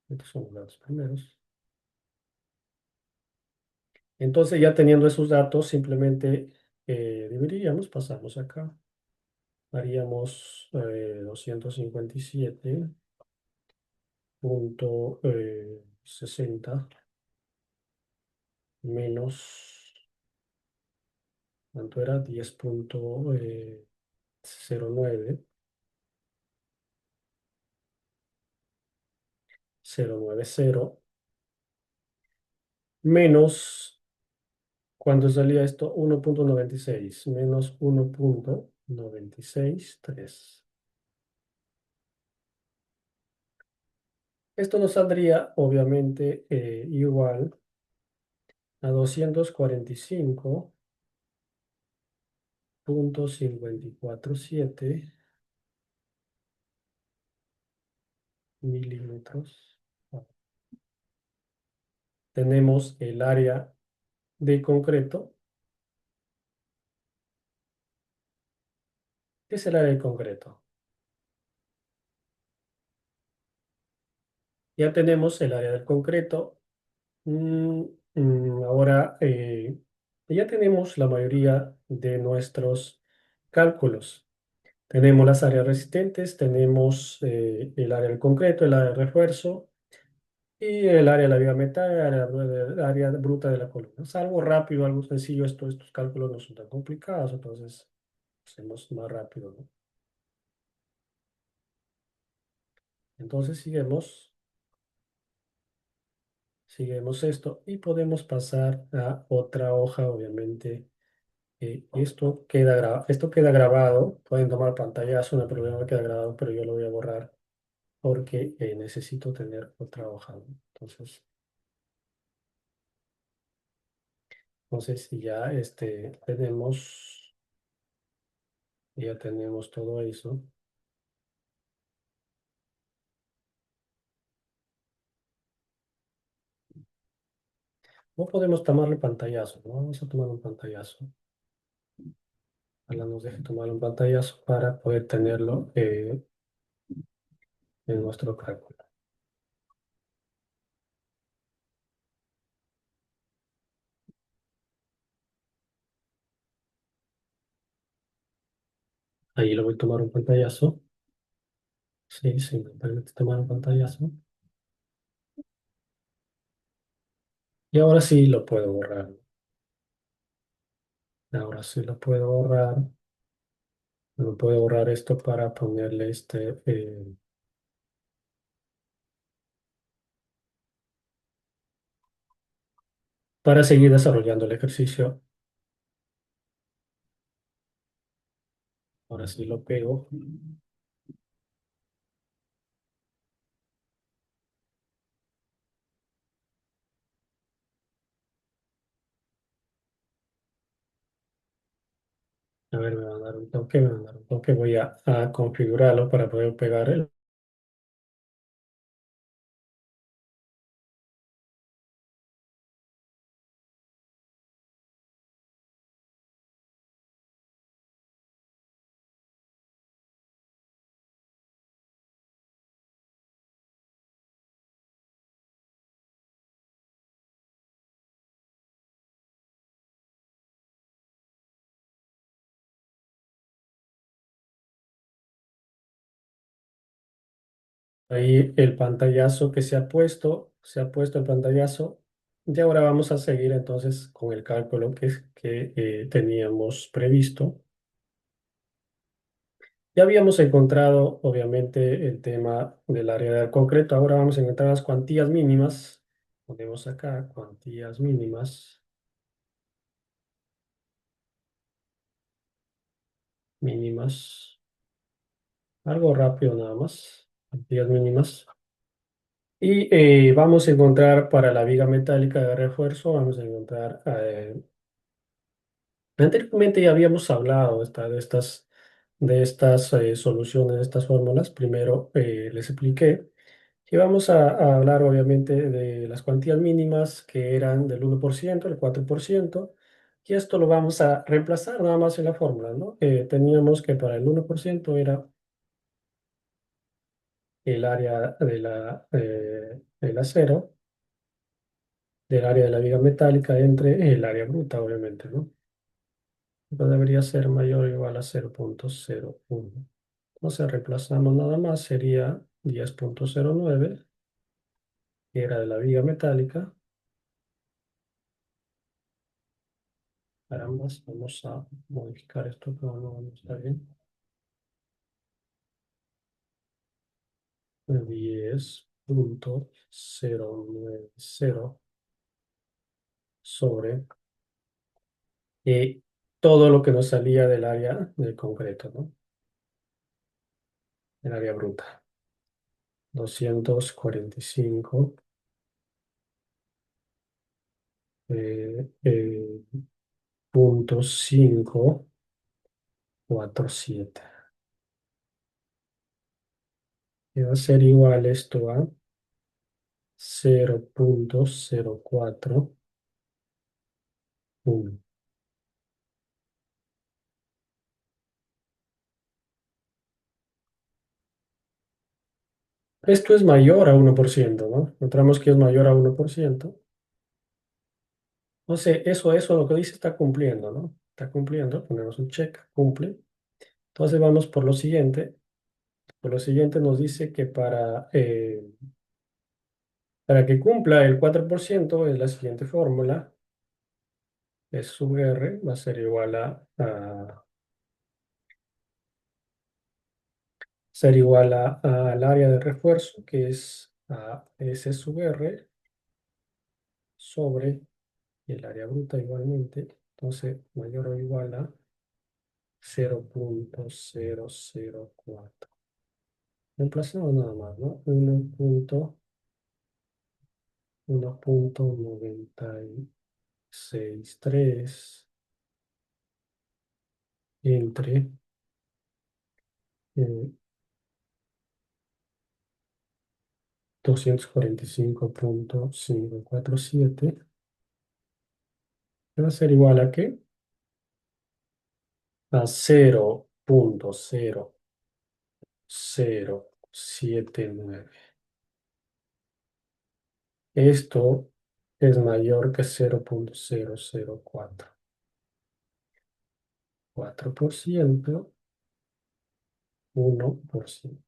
Estos son los datos primeros. Entonces, ya teniendo esos datos, simplemente dividiríamos, pasamos acá. Haríamos 257,60 menos, ¿cuánto era? 10,090 menos, ¿cuánto salía esto? 1,96 menos 1,963. Esto nos saldría, obviamente, igual a 245,547 milímetros. Tenemos el área de concreto. ¿Qué es el área de concreto? Ya tenemos el área del concreto. Mm, Ahora ya tenemos la mayoría de nuestros cálculos. Tenemos las áreas resistentes, tenemos el área del concreto, el área de refuerzo y el área de la viga metal, el área bruta de la columna. Es algo rápido, algo sencillo. Estos cálculos no son tan complicados, entonces hacemos más rápido, ¿no? Entonces seguimos esto y podemos pasar a otra hoja, obviamente. Esto queda grabado. Pueden tomar pantallazo, no hay problema, queda grabado, pero yo lo voy a borrar porque necesito tener otra hoja, ¿no? Entonces, si ya tenemos todo eso, no podemos tomarle pantallazo, ¿no? Vamos a tomar un pantallazo. Ojalá nos deje tomar un pantallazo para poder tenerlo en nuestro cálculo. Ahí lo voy a tomar un pantallazo. Sí, sí, me permite tomar un pantallazo. Y ahora sí lo puedo borrar. Ahora sí lo puedo borrar. No puedo borrar esto para ponerle para seguir desarrollando el ejercicio. Ahora sí lo pego. A ver, me va a dar un toque, me va a dar un toque. Voy a configurarlo para poder pegar el. Ahí el pantallazo que se ha puesto el pantallazo. Y ahora vamos a seguir entonces con el cálculo que teníamos previsto. Ya habíamos encontrado, obviamente, el tema del área del concreto. Ahora vamos a encontrar las cuantías mínimas. Ponemos acá cuantías mínimas, mínimas. Algo rápido nada más. Cuantías mínimas. Y vamos a encontrar para la viga metálica de refuerzo, vamos a encontrar, anteriormente ya habíamos hablado de estas soluciones, de estas fórmulas. Primero les expliqué. Y vamos a hablar obviamente de las cuantías mínimas que eran del 1%, el 4%, y esto lo vamos a reemplazar nada más en la fórmula, ¿no? Teníamos que para el 1% era el área del acero, del área de la viga metálica entre el área bruta, obviamente, ¿no? Esto debería ser mayor o igual a 0,01. Entonces reemplazamos nada más, sería 10,09, que era de la viga metálica. Carambas, vamos a modificar esto, pero no está bien. 10,090 sobre todo lo que nos salía del área del concreto, ¿no? El área bruta. 245, punto 547. Y va a ser igual esto a 0,041. Esto es mayor a 1%, ¿no? Encontramos que es mayor a 1%. Entonces, eso lo que dice está cumpliendo, ¿no? Está cumpliendo, ponemos un check, cumple. Entonces vamos por lo siguiente. Por lo siguiente nos dice que para que cumpla el 4% es la siguiente fórmula. S sub R va a ser igual al área de refuerzo, que es a S sub R sobre el área bruta igualmente. Entonces, mayor o igual a 0,004. Reemplazamos nada más, ¿no? 1,963 entre 245,547, que va a ser igual a ¿qué? A 0,0079. Esto es mayor que 0,004. 4%, 1%.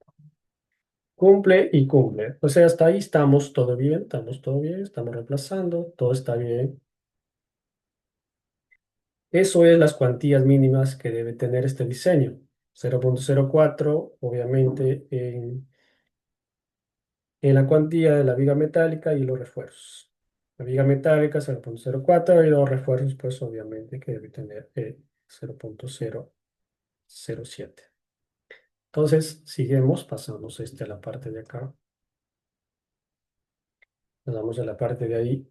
Cumple y cumple. O sea, hasta ahí estamos todo bien, estamos reemplazando, todo está bien. Eso es las cuantías mínimas que debe tener este diseño. 0,04, obviamente, en la cuantía de la viga metálica y los refuerzos. La viga metálica 0,04 y los refuerzos, pues obviamente que debe tener 0,004. 0,7. Entonces, seguimos, pasamos a la parte de acá, pasamos a la parte de ahí.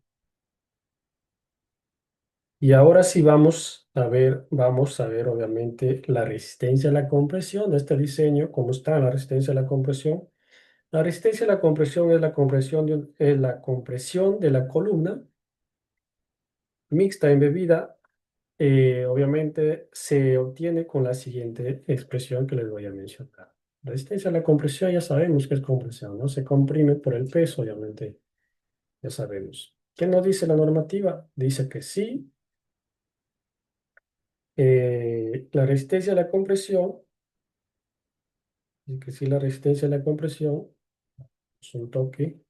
Y ahora sí vamos a ver obviamente la resistencia a la compresión de este diseño, cómo está la resistencia a la compresión. La resistencia a la compresión es la compresión es la compresión de la columna mixta embebida. Obviamente se obtiene con la siguiente expresión que les voy a mencionar. Resistencia a la compresión, ya sabemos que es compresión, ¿no? Se comprime por el peso, obviamente, ya sabemos. ¿Qué nos dice la normativa? Dice que sí, la resistencia a la compresión, dice que sí, la resistencia a la compresión es un toque.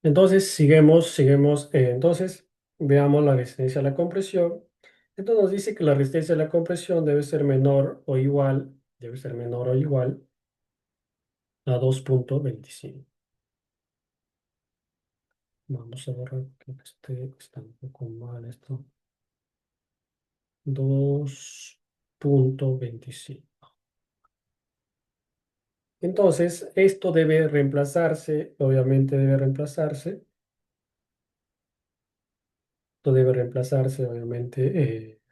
Entonces, entonces, veamos la resistencia a la compresión. Entonces nos dice que la resistencia a la compresión debe ser menor o igual a 2,25. Vamos a borrar, creo que está un poco mal esto. 2,25. Entonces, esto debe reemplazarse, obviamente debe reemplazarse. Esto debe reemplazarse, obviamente,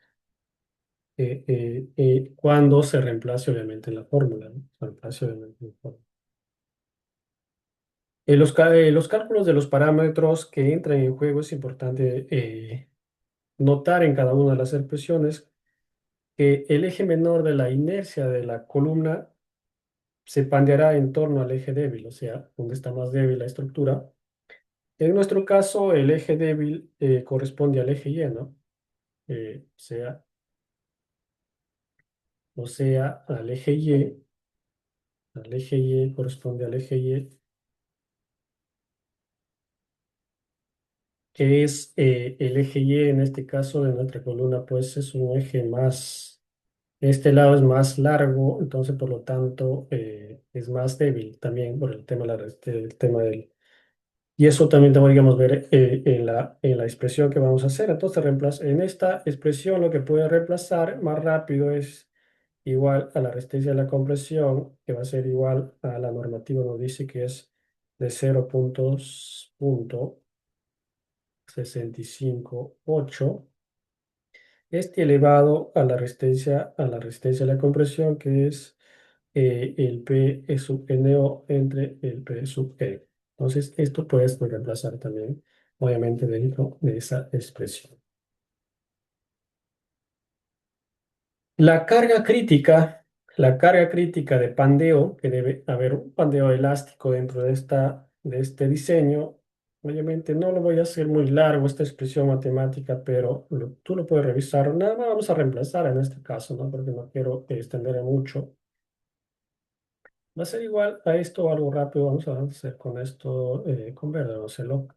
cuando se reemplace, obviamente, en la fórmula, ¿no? Se reemplace, obviamente, en la fórmula. Los cálculos de los parámetros que entran en juego es importante notar en cada una de las expresiones que el eje menor de la inercia de la columna se pandeará en torno al eje débil, o sea, donde está más débil la estructura. En nuestro caso, el eje débil corresponde al eje Y, ¿no? O sea, al eje Y corresponde al eje Y, que es el eje Y en este caso de nuestra columna, pues es un eje más, este lado es más largo, entonces por lo tanto es más débil también por el tema, el tema del. Y eso también deberíamos ver en la expresión que vamos a hacer. Entonces, en esta expresión lo que puede reemplazar más rápido es igual a la resistencia de la compresión, que va a ser igual a la normativa, nos dice que es de 0,658, este elevado a la resistencia de la compresión, que es el P E sub NO entre el P sub E. Entonces, esto puedes reemplazar también, obviamente, dentro de esa expresión. La carga crítica, la carga crítica de pandeo, que debe haber un pandeo elástico dentro de este diseño. Obviamente no lo voy a hacer muy largo esta expresión matemática, pero tú lo puedes revisar. Nada más vamos a reemplazar en este caso, ¿no? Porque no quiero extender mucho. Va a ser igual a esto, algo rápido. Vamos a hacer con esto, con verde, vamos a hacerlo.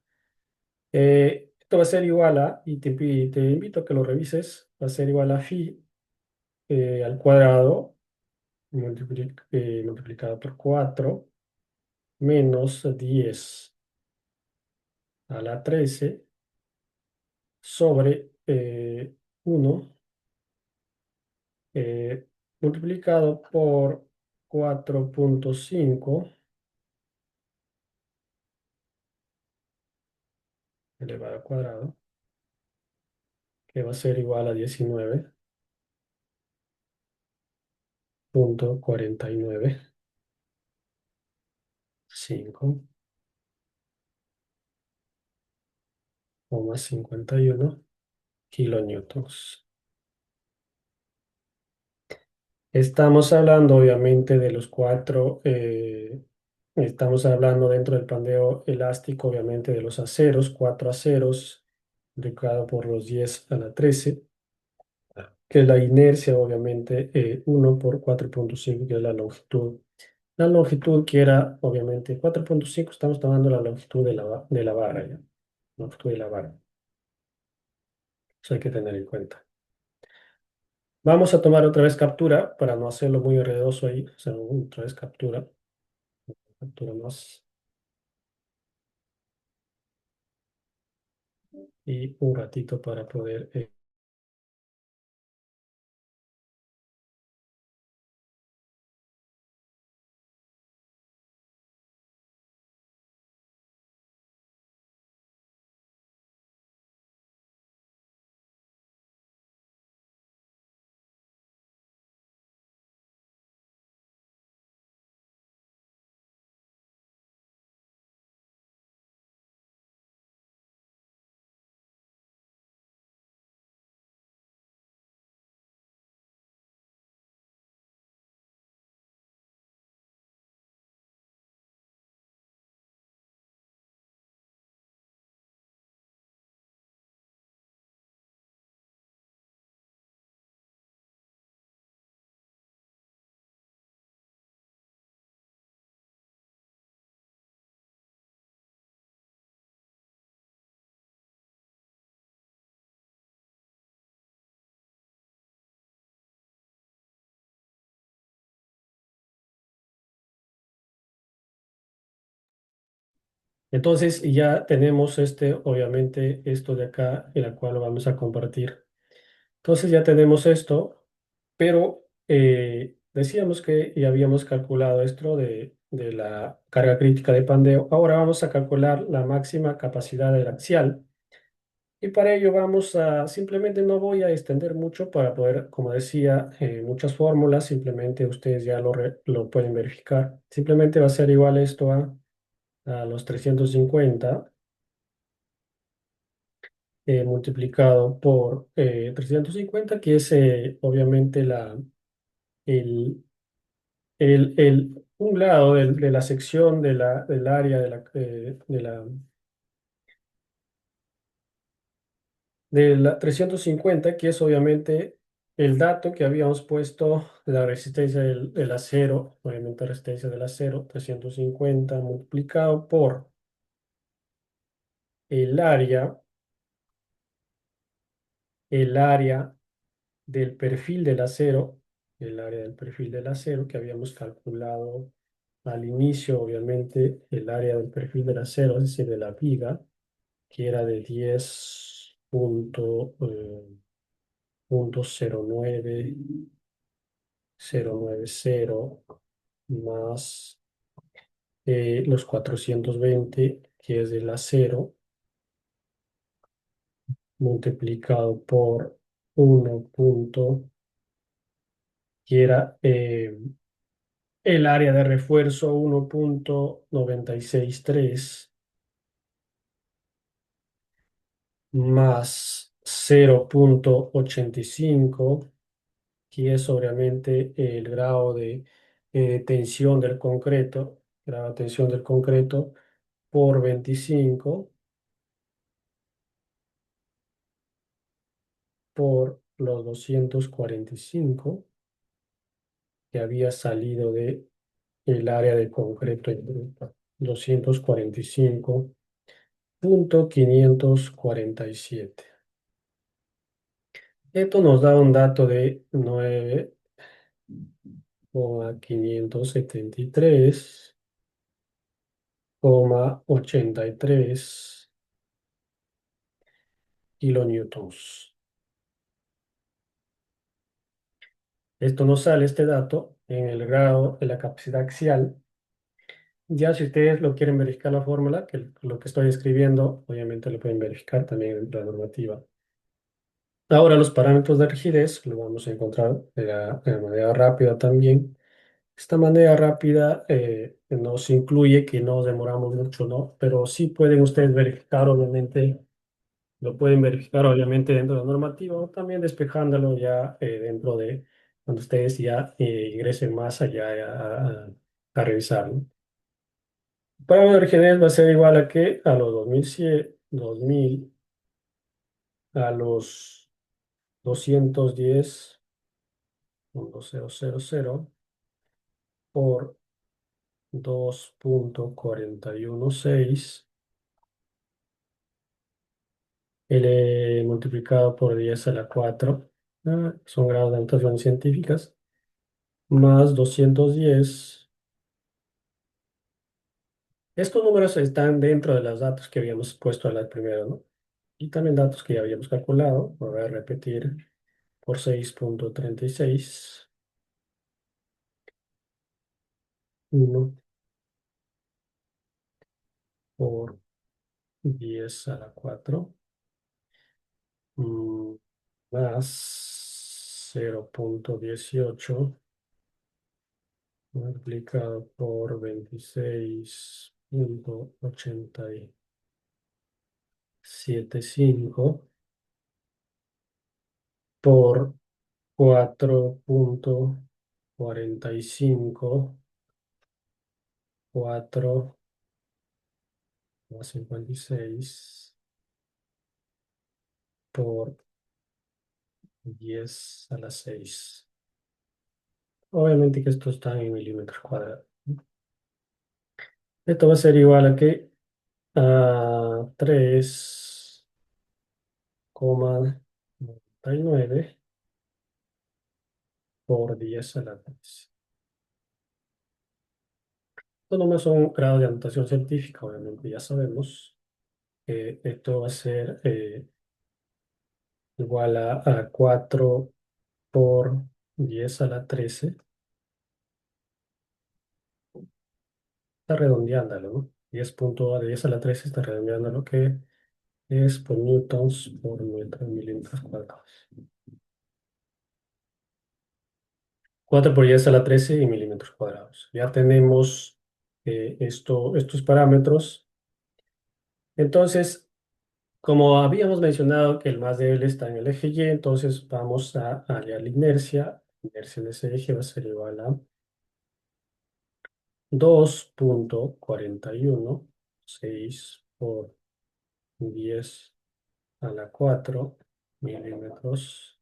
Esto va a ser igual a, y te invito a que lo revises, va a ser igual a phi al cuadrado multiplicado por 4 menos 10 a la 13 sobre 1 multiplicado por 4,5 elevado al cuadrado, que va a ser igual a 19. 5.49, 5,51 kilonewtons. Estamos hablando obviamente de los cuatro, estamos hablando dentro del pandeo elástico obviamente de los aceros, cuatro aceros, multiplicado por los 10 a la 13, que es la inercia obviamente 1 por 4,5, que es la longitud. La longitud que era obviamente 4,5, estamos tomando la longitud de la vara, ¿ya? Longitud de la vara, eso hay que tener en cuenta. Vamos a tomar otra vez captura para no hacerlo muy enredoso ahí, o sea, otra vez captura, captura más. Y un ratito para poder... Entonces ya tenemos obviamente, esto de acá, en la cual lo vamos a compartir. Entonces ya tenemos esto, pero decíamos que ya habíamos calculado esto de la carga crítica de pandeo. Ahora vamos a calcular la máxima capacidad del axial. Y para ello vamos a, simplemente no voy a extender mucho para poder, como decía, muchas fórmulas, simplemente ustedes ya lo pueden verificar. Simplemente va a ser igual esto a los 350 multiplicado por 350, que es obviamente el, un lado de la sección del área de la 350, que es obviamente el dato que habíamos puesto de la resistencia del acero, obviamente la resistencia del acero, 350 multiplicado por el área, el área del perfil del acero, el área del perfil del acero que habíamos calculado al inicio, obviamente, el área del perfil del acero, es decir, de la viga, que era de 10,09090 más los 420, que es del acero, multiplicado por 1 punto, que era el área de refuerzo 1,963 más 0,85, que es obviamente el grado de tensión del concreto, grado de tensión del concreto por 25 por los 245 que había salido de el área de concreto en bruto. 245,547. Esto nos da un dato de 9,573,83 kilonewtons. Esto nos sale este dato en el grado de la capacidad axial. Ya si ustedes lo quieren verificar la fórmula, que lo que estoy escribiendo, obviamente lo pueden verificar también en la normativa. Ahora los parámetros de rigidez lo vamos a encontrar de manera rápida también. Esta manera rápida nos incluye que no demoramos mucho, ¿no? Pero sí pueden ustedes verificar, obviamente, lo pueden verificar, obviamente, dentro de la normativa o también despejándolo ya dentro de cuando ustedes ya ingresen más allá a revisar, ¿no? El parámetro de rigidez va a ser igual a que a los 2100, 2000, a los 210,000 por 2,416 L multiplicado por 10 a la 4, son grados de notación científicas, más 210. Estos números están dentro de los datos que habíamos puesto a la primera, ¿no? Y también datos que ya habíamos calculado. Voy a repetir por 6,36, 1 por 10 a la 4, mm, más 0,18 multiplicado por 26,875 por 4,45, 4,56 por 10 a la 6. Obviamente que esto está en milímetros cuadrados. Esto va a ser igual a que a 3,99 por 10 a la 3. Estos números son grados de anotación científica, obviamente ya sabemos que esto va a ser igual a 4 por 10 a la 13. Está redondeándolo, ¿no? 10 a la 13 está redondeando lo que es por newtons por metro en milímetros cuadrados. 4 por 10 a la 13 en milímetros cuadrados. Ya tenemos estos parámetros. Entonces, como habíamos mencionado que el más débil está en el eje Y, entonces vamos a hallar la inercia. La inercia en ese eje va a ser igual a 2,416 por 10 a la 4 milímetros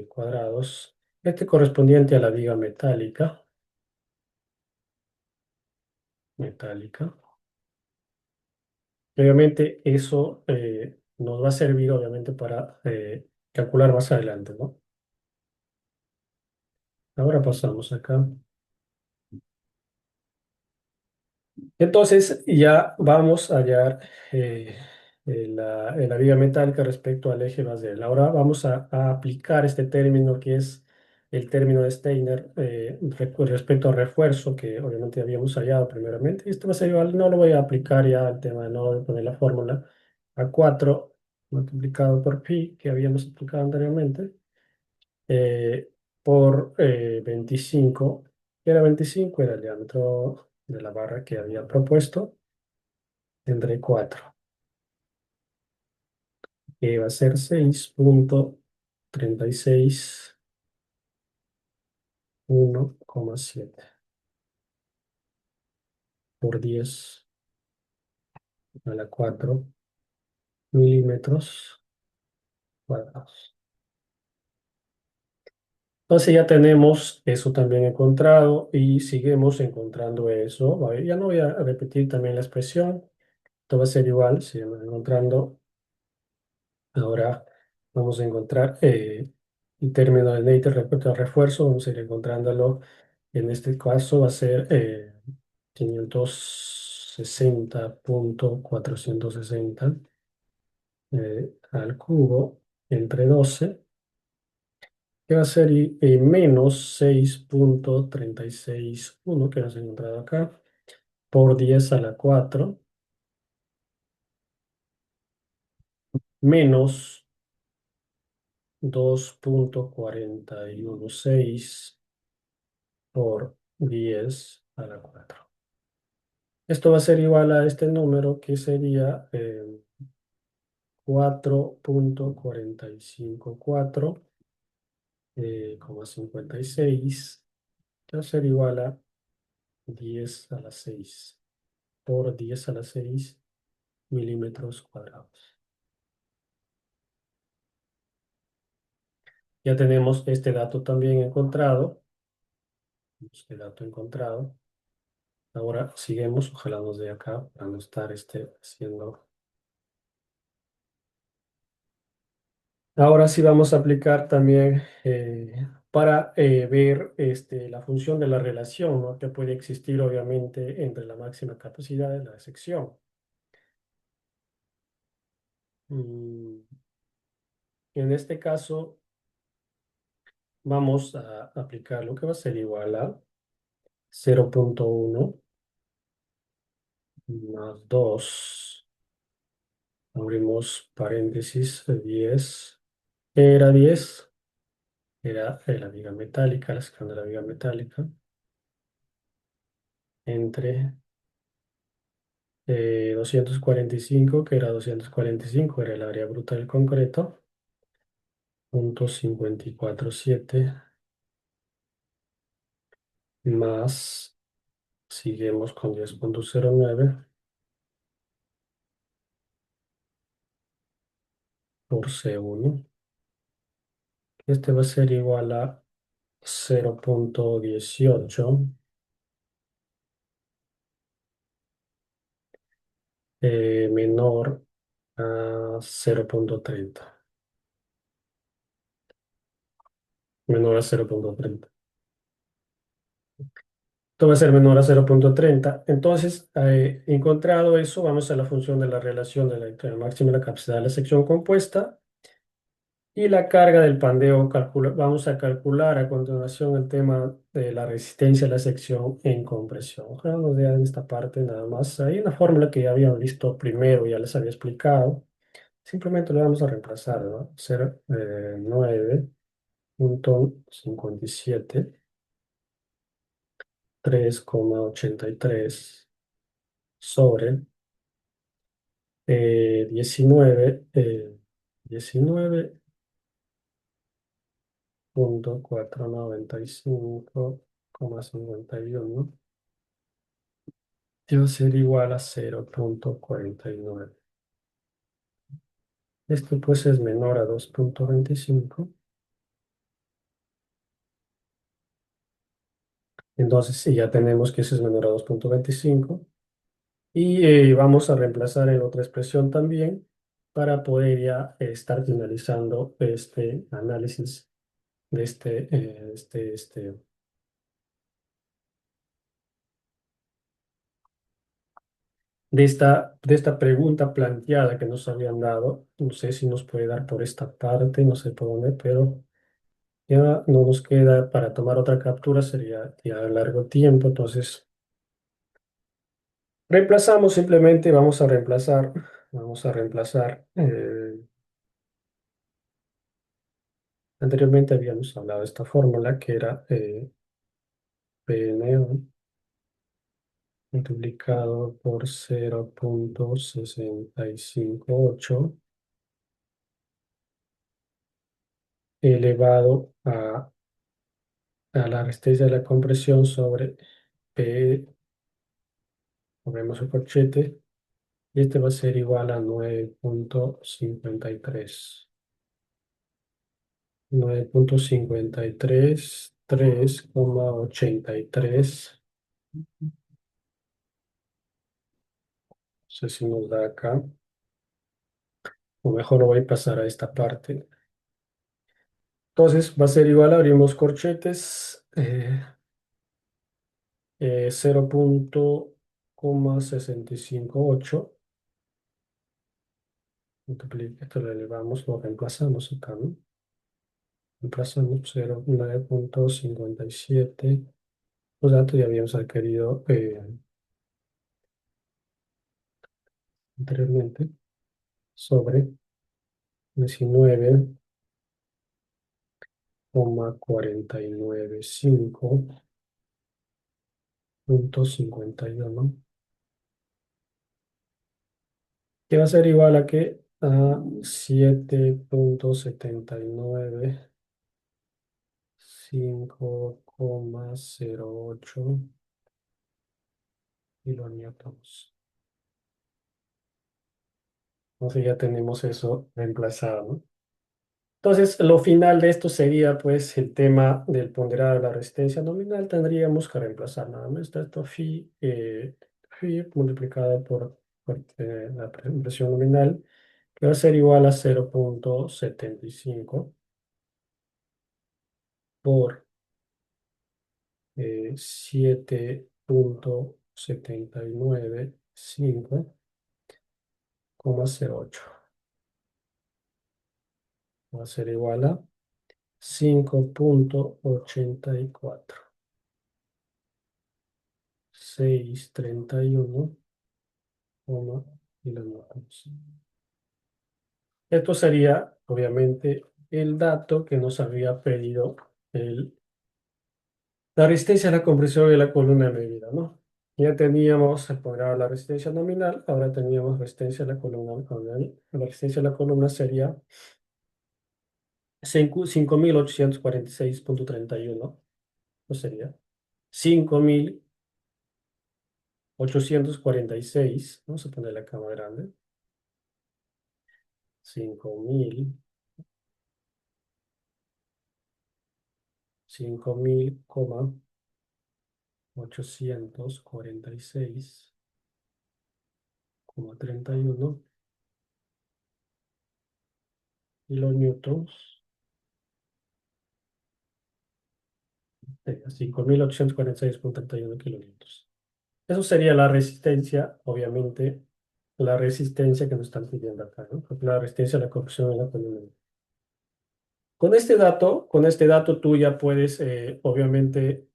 cuadrados. Este correspondiente a la viga metálica. Obviamente eso nos va a servir obviamente para calcular más adelante, ¿no? Ahora pasamos acá. Entonces ya vamos a hallar la viga metálica respecto al eje basal. Ahora vamos a aplicar este término que es el término de Steiner respecto al refuerzo que obviamente habíamos hallado primeramente. Esto va a ser igual, no lo voy a aplicar ya al tema de no poner la fórmula a 4 multiplicado por pi que habíamos aplicado anteriormente eh, por 25. ¿Qué era 25? Era el diámetro de la barra que había propuesto. Tendré 4, que va a ser 6,361,7 por 10 a la 4 milímetros cuadrados. Entonces ya tenemos eso también encontrado y seguimos encontrando eso. A ver, ya no voy a repetir también la expresión. Esto va a ser igual, seguimos encontrando. Ahora vamos a encontrar el término de Nater respecto al refuerzo. Vamos a ir encontrándolo. En este caso va a ser 560,460 al cubo entre 12, que va a ser menos 6,361 que hemos encontrado acá, por 10 a la 4 menos 2,416 por 10 a la 4. Esto va a ser igual a este número que sería 4,454, coma 56, que va a ser igual a 10 a la 6 por 10 a la 6 milímetros cuadrados. Ya tenemos este dato también encontrado. Este dato encontrado. Ahora seguimos, ojalá nos dé acá para no estar haciendo. Ahora sí vamos a aplicar también para ver la función de la relación, ¿no?, que puede existir obviamente entre la máxima capacidad de la sección. Mm, en este caso vamos a aplicar lo que va a ser igual a 0,1 más 2, abrimos paréntesis, 10. ¿Qué era 10? Era la viga metálica, la sección de la viga metálica, entre 245, que era 245, era el área bruta del concreto, punto 547, más, seguimos con 10,09 por C1. Este va a ser igual a 0,18 menor a 0,30. Menor a 0,30. Esto va a ser menor a 0,30. Entonces, encontrado eso, vamos a la función de la relación de entre la máxima y la capacidad de la sección compuesta y la carga del pandeo. Vamos a calcular a continuación el tema de la resistencia a la sección en compresión. Ojalá nos vean esta parte nada más. Hay una fórmula que ya habían visto primero, ya les había explicado. Simplemente lo vamos a reemplazar, ¿no? Ser 9,57, 3,83 sobre 19,495,51 debe ser igual a 0,49. Esto pues es menor a 2,25. Entonces sí, ya tenemos que eso es menor a 2,25. Y vamos a reemplazar en otra expresión también para poder ya estar finalizando este análisis de esta pregunta planteada que nos habían dado. No sé si nos puede dar por esta parte, no sé por dónde, pero ya no nos queda para tomar otra captura, sería ya largo tiempo. Entonces, reemplazamos simplemente, vamos a reemplazar. Anteriormente habíamos hablado de esta fórmula que era PNO multiplicado por 0,658 elevado a la resistencia de la compresión sobre P, movemos el corchete, y este va a ser igual a 9,53. 9,53, 3,83. No sé si nos da acá, o mejor lo voy a pasar a esta parte. Entonces va a ser igual, abrimos corchetes, 0,658. Esto lo elevamos, lo reemplazamos acá, ¿no? Reemplazamos 9,57. Los datos ya habíamos adquirido anteriormente sobre 19 0,495.51, que va a ser igual a que a 7,79, 5,08 kilonewtons. Entonces ya tenemos eso reemplazado, ¿no? Entonces, lo final de esto sería, pues, el tema del ponderado de la resistencia nominal. Tendríamos que reemplazar nada más esto phi multiplicado por la presión nominal, que va a ser igual a 0,75 por 7,795,08. Va a ser igual a 5,84. 631,kilonewtons. Esto sería, obviamente, el dato que nos había pedido la resistencia a la compresión de la columna de medida, ¿no? Ya teníamos el la resistencia nominal, ahora teníamos resistencia a la columna nominal. La resistencia a la columna sería 5.846,31. ¿No sería? 5.846. Vamos a poner la cama grande. 5.846,31 kilonewtons. 5.846,31 kilonewtons. Eso sería la resistencia, obviamente, la resistencia que nos están pidiendo acá, ¿no? La resistencia a la corrosión de la columna. Con este dato tú ya puedes, obviamente,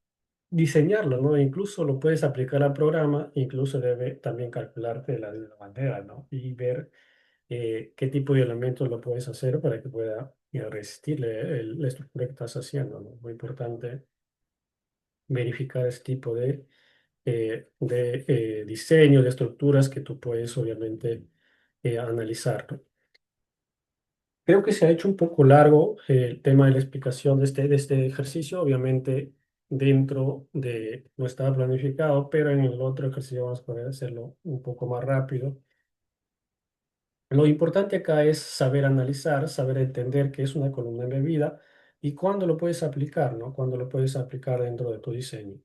diseñarlo, ¿no? Incluso lo puedes aplicar al programa, incluso debe también calcularte la de la manera, ¿no? Y ver qué tipo de elementos lo puedes hacer para que pueda resistirle la estructura que estás haciendo, ¿no? Muy importante verificar este tipo de diseño, de estructuras que tú puedes obviamente analizar, ¿no? Creo que se ha hecho un poco largo el tema de la explicación de este ejercicio. Obviamente dentro de no estaba planificado, pero en el otro ejercicio vamos a poder hacerlo un poco más rápido. Lo importante acá es saber analizar, saber entender qué es una columna embebida y cuándo lo puedes aplicar, ¿no? Cuándo lo puedes aplicar dentro de tu diseño.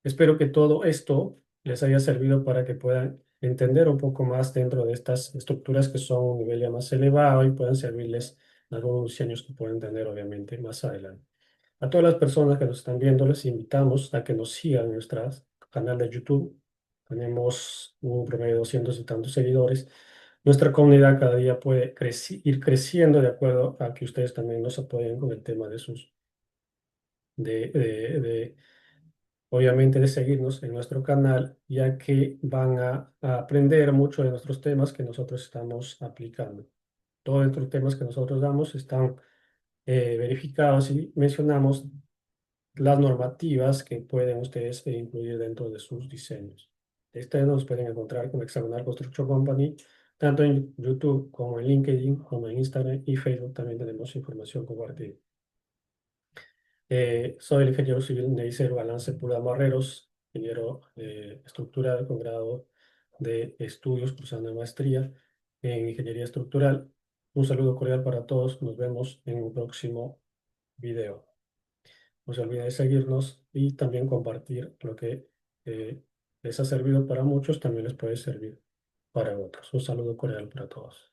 Espero que todo esto les haya servido para que puedan entender un poco más dentro de estas estructuras que son un nivel ya más elevado y puedan servirles en algunos diseños que pueden tener obviamente más adelante. A todas las personas que nos están viendo, les invitamos a que nos sigan en nuestro canal de YouTube. Tenemos un promedio de 200 y tantos seguidores. Nuestra comunidad cada día puede ir creciendo de acuerdo a que ustedes también nos apoyen con el tema de obviamente de seguirnos en nuestro canal, ya que van a aprender mucho de nuestros temas que nosotros estamos aplicando. Todos estos temas que nosotros damos están verificados y mencionamos las normativas que pueden ustedes incluir dentro de sus diseños. Ustedes nos pueden encontrar con Hexagonal Construction Company, tanto en YouTube como en LinkedIn, como en Instagram y Facebook también tenemos información compartida. Soy el ingeniero civil Neisser Balance Pula Marreros, ingeniero estructural con grado de estudios cursando maestría en ingeniería estructural. Un saludo cordial para todos. Nos vemos en un próximo video. No se olviden de seguirnos y también compartir lo que les ha servido para muchos, también les puede servir para otros. Un saludo cordial para todos.